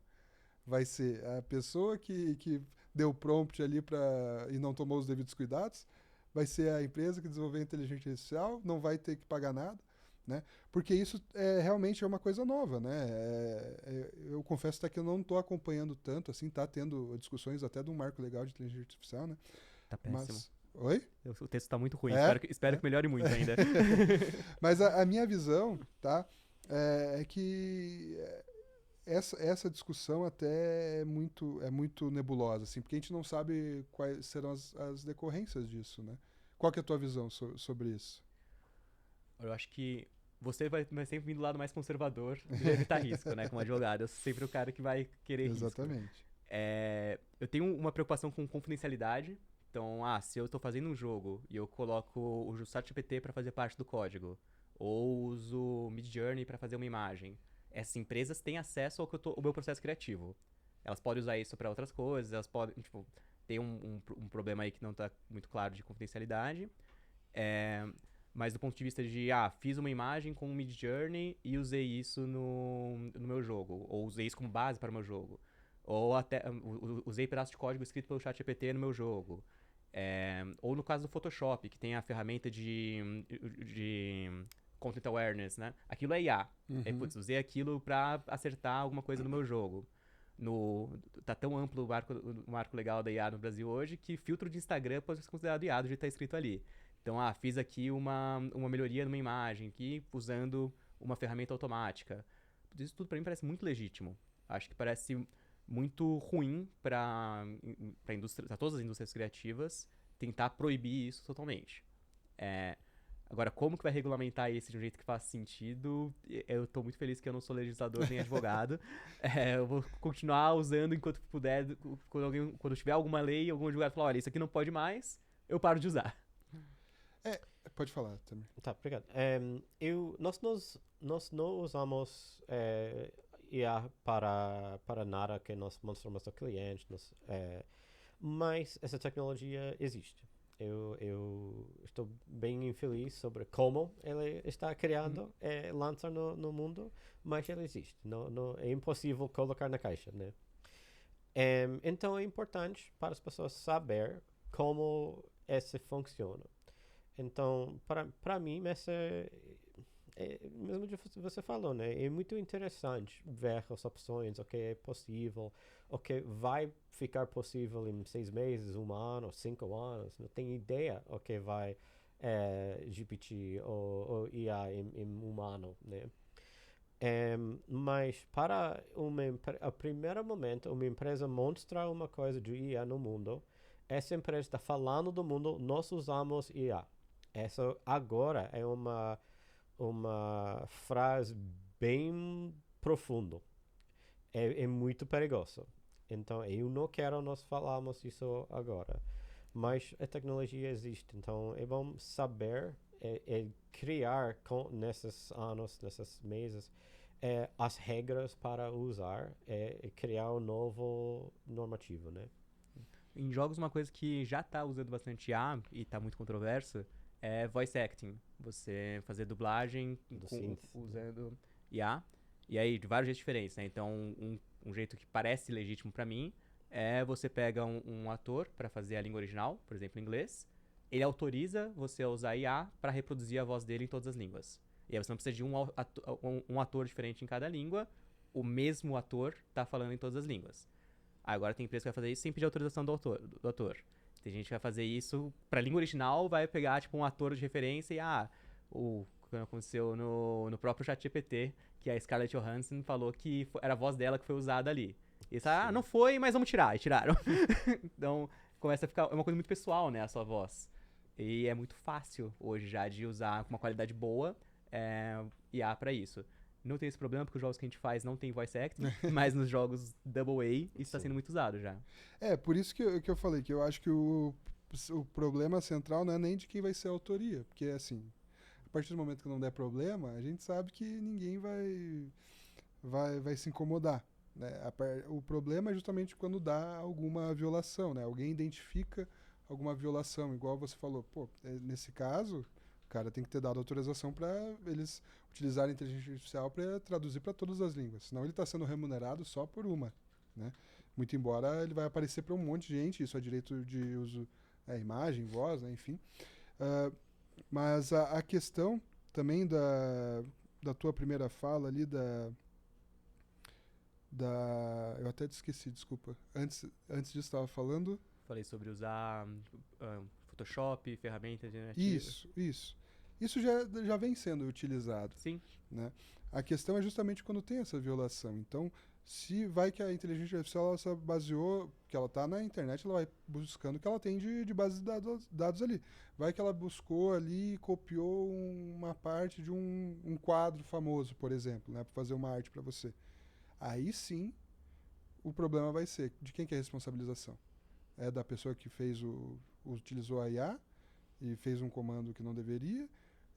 Vai ser a pessoa que deu prompt ali e não tomou os devidos cuidados? Vai ser a empresa que desenvolveu a inteligência artificial? Não vai ter que pagar nada? Né? Porque isso realmente é uma coisa nova, né? Eu confesso até que eu não estou acompanhando tanto, assim, tá tendo discussões até de um marco legal de inteligência artificial, né? Tá péssimo. Mas... Oi? O texto tá muito ruim, É? espero que melhore muito ainda. Mas a minha visão, tá? É que essa discussão até é muito nebulosa, assim, porque a gente não sabe quais serão as decorrências disso, né? Qual que é a tua visão sobre isso? Eu acho que você vai sempre vir do lado mais conservador de evitar risco, né? Como advogado. Eu sou sempre o cara que vai querer risco. Exatamente. Eu tenho uma preocupação com confidencialidade. Então, se eu estou fazendo um jogo e eu coloco o ChatGPT para fazer parte do código, ou uso o Midjourney para fazer uma imagem, essas empresas têm acesso ao meu processo criativo. Elas podem usar isso para outras coisas, elas podem, tem um problema aí que não está muito claro de confidencialidade. Mas do ponto de vista de, fiz uma imagem com o Midjourney e usei isso no meu jogo, ou usei isso como base para o meu jogo, ou até usei pedaço de código escrito pelo ChatGPT no meu jogo. Ou no caso do Photoshop, que tem a ferramenta de Content Awareness, né? Aquilo é IA. Uhum. Usei aquilo pra acertar alguma coisa no meu jogo. Tá tão amplo o marco legal da IA no Brasil hoje que filtro de Instagram pode ser considerado IA do jeito que tá escrito ali. Então, fiz aqui uma melhoria numa imagem aqui usando uma ferramenta automática. Isso tudo pra mim parece muito legítimo. Acho que parece muito ruim para todas as indústrias criativas tentar proibir isso totalmente. Agora, como que vai regulamentar isso de um jeito que faça sentido? Eu tô muito feliz que eu não sou legislador nem advogado. Eu vou continuar usando enquanto puder. Quando tiver alguma lei, algum advogado falar, olha, isso aqui não pode mais, eu paro de usar. Pode falar também. Tá, obrigado. Nós não usamos IA para nada que nós mostramos ao cliente, mas essa tecnologia existe. Eu estou bem infeliz sobre como ela está criando, lançar no mundo, mas ela existe. Não, é impossível colocar na caixa, né? Então é importante para as pessoas saber como essa funciona. Então, para mim, essa mesmo que você falou, né? É muito interessante ver as opções, o que é possível, o que vai ficar possível em 6 meses, 1 ano, 5 anos. Não tenho ideia o que vai GPT ou IA em 1 ano, né? Mas para o primeiro momento, uma empresa mostrar uma coisa de IA no mundo, essa empresa está falando do mundo, nós usamos IA. Essa agora é uma frase bem profunda. É muito perigoso. Então, eu não quero nós falarmos isso agora. Mas a tecnologia existe, então é bom saber criar nesses anos, nesses meses, as regras para usar e criar um novo normativo, né? Em jogos, uma coisa que já tá usando bastante IA e tá muito controversa é voice acting. Você fazer dublagem usando IA. E aí, de vários jeitos diferentes, né? Então, um jeito que parece legítimo pra mim é você pega um ator pra fazer a língua original, por exemplo, em inglês. Ele autoriza você a usar IA pra reproduzir a voz dele em todas as línguas. E aí você não precisa de um ator diferente em cada língua. O mesmo ator tá falando em todas as línguas. Agora tem empresa que vai fazer isso sem pedir autorização do ator. Tem gente que vai fazer isso pra língua original, vai pegar tipo um ator de referência e o que aconteceu no próprio ChatGPT, que a Scarlett Johansson falou que era a voz dela que foi usada ali. E não foi, mas vamos tirar. E tiraram. Então começa a ficar, é uma coisa muito pessoal, né, a sua voz. E é muito fácil hoje já de usar com uma qualidade boa IA pra isso. Não tem esse problema, porque os jogos que a gente faz não tem voice acting, mas nos jogos AA isso está sendo muito usado já. Por isso que eu falei, que eu acho que o problema central não é nem de quem vai ser a autoria, porque assim, a partir do momento que não der problema, a gente sabe que ninguém vai se incomodar, né? O problema é justamente quando dá alguma violação, né? Alguém identifica alguma violação, igual você falou, nesse caso, o cara tem que ter dado autorização para eles utilizarem a inteligência artificial para traduzir para todas as línguas, senão ele está sendo remunerado só por uma, né? Muito embora ele vai aparecer para um monte de gente, isso é direito de uso, imagem, voz, né? Enfim. Mas a questão também da tua primeira fala ali, eu até te esqueci, desculpa. Antes disso estava falando... Falei sobre usar Photoshop, ferramentas generativas. Isso. Isso já vem sendo utilizado. Sim. Né? A questão é justamente quando tem essa violação. Então, se vai que a inteligência artificial ela se baseou, que ela está na internet, ela vai buscando o que ela tem de base de dados ali. Vai que ela buscou ali e copiou uma parte de um quadro famoso, por exemplo, né, para fazer uma arte para você. Aí sim, o problema vai ser de quem que é a responsabilização? É da pessoa que utilizou a IA e fez um comando que não deveria?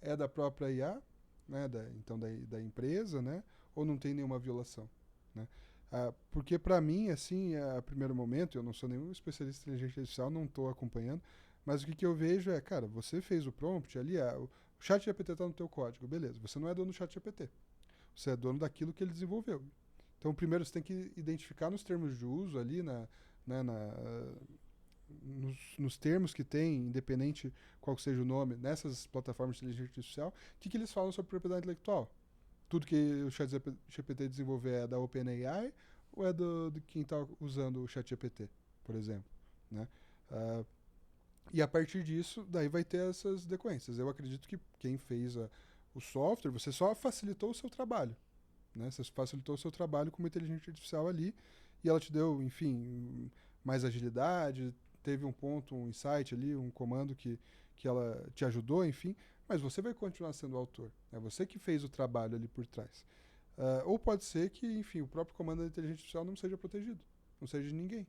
É da própria IA, né, da empresa, né, ou não tem nenhuma violação? Né? Porque para mim, assim, a primeiro momento, eu não sou nenhum especialista em inteligência artificial, não estou acompanhando, mas o que eu vejo é, cara, você fez o prompt ali, o ChatGPT está no teu código, beleza, você não é dono do ChatGPT, você é dono daquilo que ele desenvolveu. Então, primeiro você tem que identificar nos termos de uso ali, nos termos que tem, independente qual que seja o nome, nessas plataformas de inteligência artificial, o que eles falam sobre propriedade intelectual. Tudo que o ChatGPT desenvolver é da OpenAI ou é de quem está usando o ChatGPT, por exemplo, né? E a partir disso, daí vai ter essas decorrências. Eu acredito que quem fez o software, você só facilitou o seu trabalho, né? Você facilitou o seu trabalho com uma inteligência artificial ali e ela te deu, enfim, mais agilidade, teve um ponto, um insight ali, um comando que ela te ajudou, enfim, mas você vai continuar sendo o autor. É você que fez o trabalho ali por trás. Ou pode ser que, enfim, o próprio comando da inteligência artificial não seja protegido, não seja de ninguém.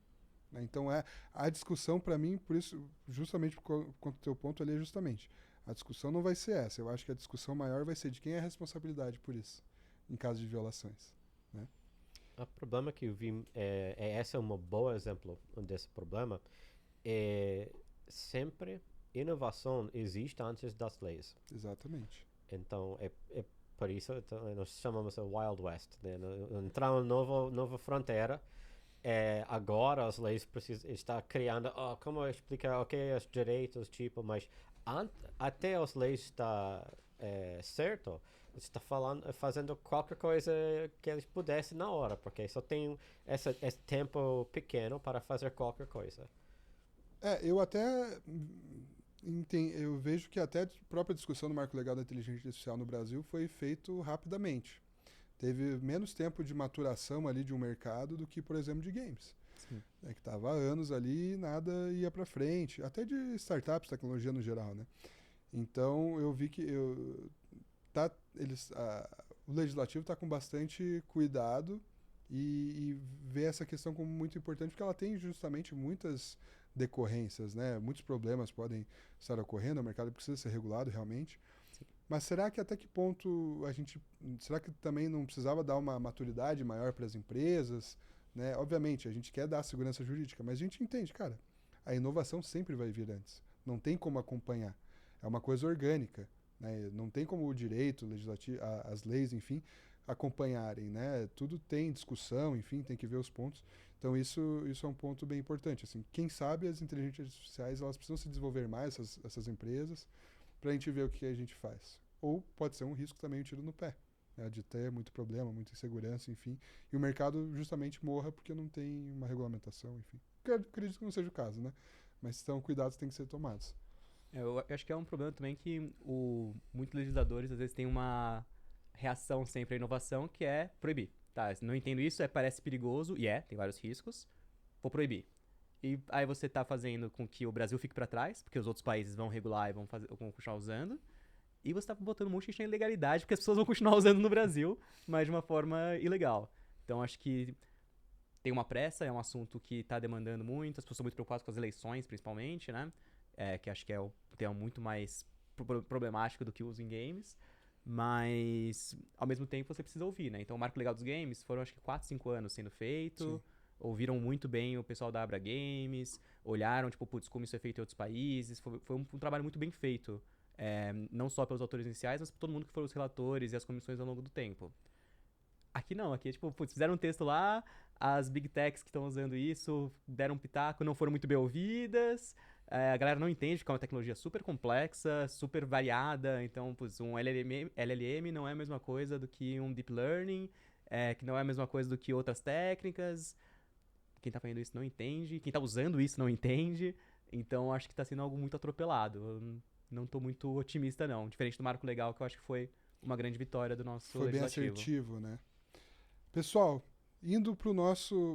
Né? Então, a discussão, para mim, por isso, justamente quanto ao teu ponto ali, é justamente, a discussão não vai ser essa. Eu acho que a discussão maior vai ser de quem é a responsabilidade por isso, em caso de violações. Né? O problema que eu vi, esse é um bom exemplo desse problema, sempre inovação existe antes das leis. Exatamente. Então, por isso nós chamamos de Wild West. Né? Entrar uma nova fronteira, agora as leis estão criando, como explicar, os direitos, tipo, mas até as leis estar certo, está fazendo qualquer coisa que eles pudessem na hora, porque só tem esse tempo pequeno para fazer qualquer coisa. Eu até eu vejo que até a própria discussão do marco legal da inteligência artificial no Brasil foi feito rapidamente. Teve menos tempo de maturação ali de um mercado do que, por exemplo, de games. né, que estava há anos ali e nada ia para frente, até de startups, tecnologia no geral, né? Então eu vi que o legislativo está com bastante cuidado e vê essa questão como muito importante, porque ela tem justamente muitas decorrências, né? Muitos problemas podem estar ocorrendo, o mercado precisa ser regulado realmente. Sim. Mas será que até que ponto será que também não precisava dar uma maturidade maior para as empresas, né? Obviamente, a gente quer dar segurança jurídica, mas a gente entende, cara, a inovação sempre vai vir antes. Não tem como acompanhar. É uma coisa orgânica, né? Não tem como o direito, o legislativo, as leis, enfim, acompanharem, né? Tudo tem discussão, enfim, tem que ver os pontos. Então isso é um ponto bem importante. Assim, quem sabe as inteligências artificiais elas precisam se desenvolver mais, essas empresas, para a gente ver o que a gente faz. Ou pode ser um risco também, um tiro no pé, né? De ter muito problema, muita insegurança, enfim. E o mercado justamente morra porque não tem uma regulamentação, enfim. Eu acredito que não seja o caso, né? Mas então cuidados têm que ser tomados. Eu acho que é um problema também que muitos legisladores às vezes têm uma reação sempre à inovação que é proibir. Tá, não entendo isso, parece perigoso, e tem vários riscos, vou proibir. E aí você tá fazendo com que o Brasil fique para trás, porque os outros países vão regular e vão continuar usando, e você tá botando um monte de gente na ilegalidade, porque as pessoas vão continuar usando no Brasil, mas de uma forma ilegal. Então acho que tem uma pressa, é um assunto que tá demandando muito, as pessoas estão muito preocupadas com as eleições, principalmente, né? Que acho que é um tema muito mais problemático do que o uso em games. Mas, ao mesmo tempo, você precisa ouvir, né? Então, o Marco Legal dos Games foram, acho que, 4, 5 anos sendo feito. Sim. Ouviram muito bem o pessoal da Abra Games. Olharam, tipo, putz, como isso é feito em outros países. Foi um trabalho muito bem feito. Não só pelos autores iniciais, mas por todo mundo que foram os relatores e as comissões ao longo do tempo. Aqui não, aqui é tipo, putz, fizeram um texto lá, as big techs que estão usando isso deram um pitaco, não foram muito bem ouvidas, a galera não entende porque é uma tecnologia super complexa, super variada, então, putz, um LLM não é a mesma coisa do que um deep learning, que não é a mesma coisa do que outras técnicas, quem tá fazendo isso não entende, quem tá usando isso não entende, então acho que tá sendo algo muito atropelado, eu não tô muito otimista não, diferente do Marco Legal, que eu acho que foi uma grande vitória do nosso Foi bem legislativo. assertivo, né? Pessoal, indo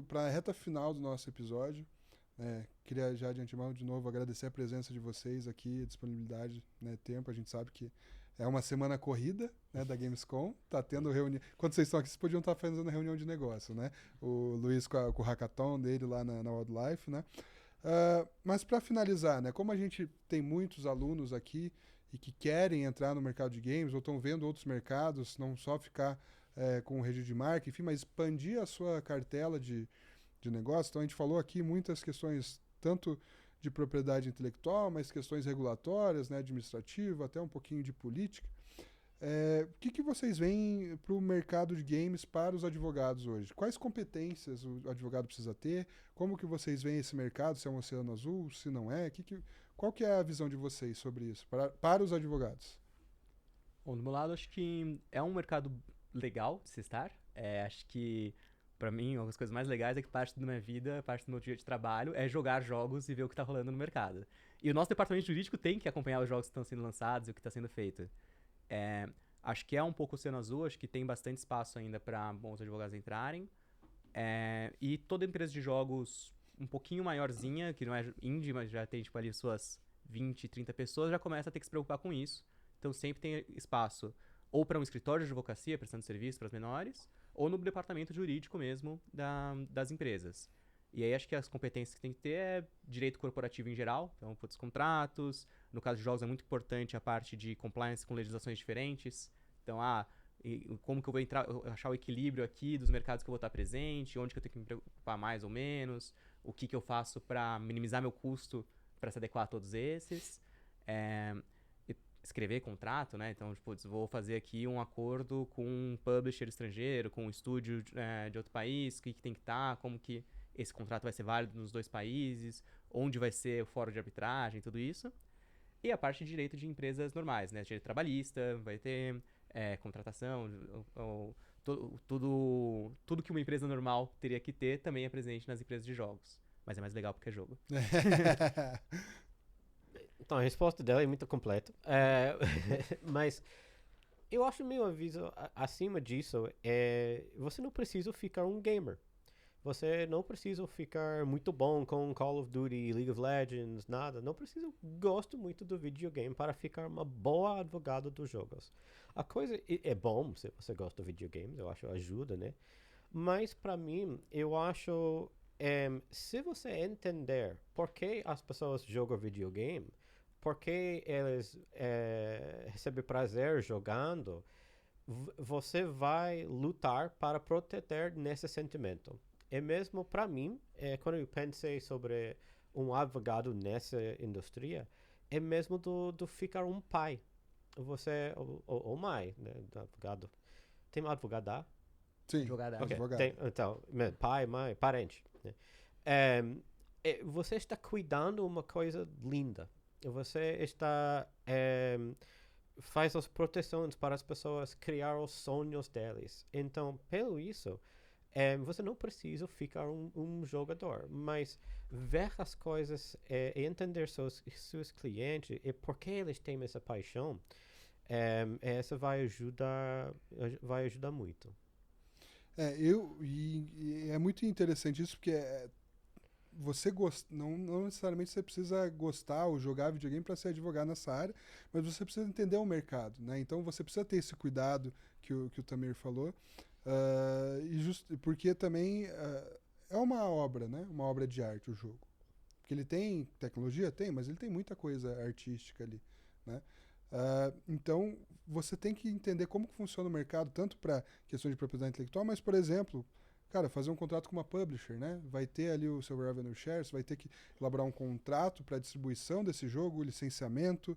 para a reta final do nosso episódio, queria já de antemão de novo agradecer a presença de vocês aqui, a disponibilidade, né, tempo. A gente sabe que é uma semana corrida, né, da Gamescom, tá tendo reunião. Quando vocês estão aqui, vocês podiam estar fazendo reunião de negócio, né? O Luiz com o hackathon dele lá na Wildlife, né? Mas para finalizar, né, como a gente tem muitos alunos aqui e que querem entrar no mercado de games ou estão vendo outros mercados, não só ficar com rede de marca, enfim, mas expandir a sua cartela de negócio. Então a gente falou aqui muitas questões, tanto de propriedade intelectual, mas questões regulatórias, né, administrativa, até um pouquinho de política. O que vocês veem para o mercado de games para os advogados hoje? Quais competências o advogado precisa ter? Como que vocês veem esse mercado? Se é um oceano azul, se não é? Qual que é a visão de vocês sobre isso, para os advogados? Bom, do meu lado, acho que é um mercado legal de se estar. Acho que, pra mim, uma das coisas mais legais é que parte da minha vida, parte do meu dia de trabalho, é jogar jogos e ver o que tá rolando no mercado. E o nosso departamento jurídico tem que acompanhar os jogos que estão sendo lançados e o que está sendo feito. Acho que é um pouco oceano azul, acho que tem bastante espaço ainda para bons advogados entrarem. E toda empresa de jogos um pouquinho maiorzinha, que não é indie, mas já tem tipo ali suas 20, 30 pessoas, já começa a ter que se preocupar com isso. Então sempre tem espaço ou para um escritório de advocacia prestando serviço para as menores, ou no departamento jurídico mesmo das empresas. E aí acho que as competências que tem que ter é direito corporativo em geral, então os contratos, no caso de jogos é muito importante a parte de compliance com legislações diferentes, então como que eu vou achar o equilíbrio aqui dos mercados que eu vou estar presente, onde que eu tenho que me preocupar mais ou menos, o que eu faço para minimizar meu custo para se adequar a todos esses. Escrever contrato, né? Então, tipo, vou fazer aqui um acordo com um publisher estrangeiro, com um estúdio de outro país, o que tem que estar, como que esse contrato vai ser válido nos dois países, onde vai ser o fórum de arbitragem, tudo isso. E a parte de direito de empresas normais, né? Direito trabalhista, vai ter contratação, tudo que uma empresa normal teria que ter também é presente nas empresas de jogos. Mas é mais legal porque é jogo. Então, a resposta dela é muito completa. Mas eu acho meu aviso acima disso você não precisa ficar um gamer. Você não precisa ficar muito bom com Call of Duty, League of Legends, nada. Não precisa. Gosto muito do videogame para ficar uma boa advogada dos jogos. A coisa é bom se você gosta de videogames, eu acho ajuda, né? Mas para mim, eu acho se você entender por que as pessoas jogam videogame, por que eles recebem prazer jogando, você vai lutar para proteger nesse sentimento. E mesmo para mim, quando eu pensei sobre um advogado nessa indústria, é mesmo do ficar um pai. Você, ou mãe, né, do advogado. Tem um advogado? Sim, Jogada. Ok, advogado. então, pai, mãe, parente. Né? Você está cuidando uma coisa linda. Você está faz as proteções para as pessoas criar os sonhos deles. Então, pelo isso, você não precisa ficar um jogador, mas ver as coisas e entender seus clientes e por que eles têm essa paixão, essa vai ajudar muito. E é muito interessante isso, porque você não necessariamente você precisa gostar ou jogar videogame para ser advogado nessa área, mas você precisa entender o mercado, né? Então você precisa ter esse cuidado que o Tamir falou, porque também é uma obra, né? Uma obra de arte o jogo. Porque ele tem tecnologia? Tem, mas ele tem muita coisa artística ali, né? Então você tem que entender como que funciona o mercado, tanto para questão de propriedade intelectual, mas, por exemplo, cara, fazer um contrato com uma publisher, né? Vai ter ali o seu revenue share, você vai ter que elaborar um contrato para distribuição desse jogo, licenciamento,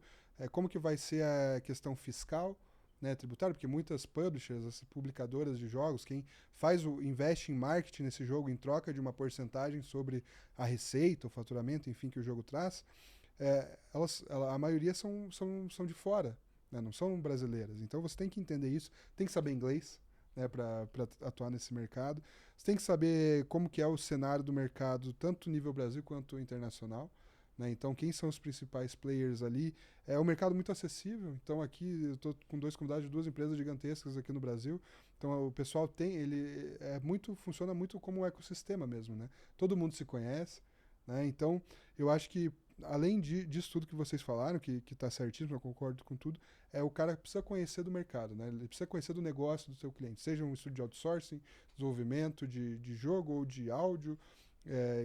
como que vai ser a questão fiscal, né, tributária, porque muitas publishers, as publicadoras de jogos, quem investe em marketing nesse jogo em troca de uma porcentagem sobre a receita, o faturamento, enfim, que o jogo traz, a maioria são de fora, né, não são brasileiras. Então você tem que entender isso, tem que saber inglês, né, para atuar nesse mercado. Você tem que saber como que é o cenário do mercado, tanto nível Brasil quanto internacional. Né? Então, quem são os principais players ali? É um mercado muito acessível. Então, aqui eu estou com dois convidados de duas empresas gigantescas aqui no Brasil. Então, o pessoal funciona muito como um ecossistema mesmo, né? Todo mundo se conhece, né? Então, eu acho que além disso tudo que vocês falaram, que está certíssimo, eu concordo com tudo, o cara precisa conhecer do mercado, né? Ele precisa conhecer do negócio do seu cliente, seja um estúdio de outsourcing, desenvolvimento de jogo ou de áudio,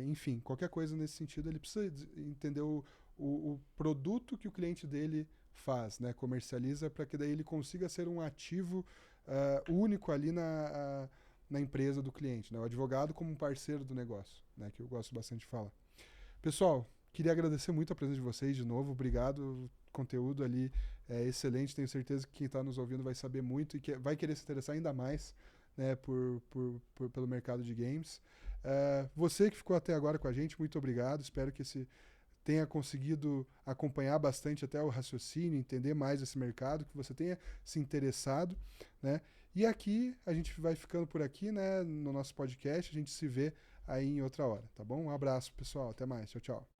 enfim, qualquer coisa nesse sentido, ele precisa entender o produto que o cliente dele faz, né? Comercializa, para que daí ele consiga ser um ativo único ali na empresa do cliente, né? O advogado como um parceiro do negócio, né? Que eu gosto bastante de falar. Pessoal, queria agradecer muito a presença de vocês de novo, obrigado. O conteúdo ali é excelente, tenho certeza que quem está nos ouvindo vai saber muito e vai querer se interessar ainda mais, né, pelo mercado de games. Você que ficou até agora com a gente, muito obrigado. Espero que tenha conseguido acompanhar bastante até o raciocínio, entender mais esse mercado, que você tenha se interessado, né? E aqui a gente vai ficando por aqui, né, no nosso podcast. A gente se vê aí em outra hora, tá bom? Um abraço, pessoal. Até mais. Tchau, tchau.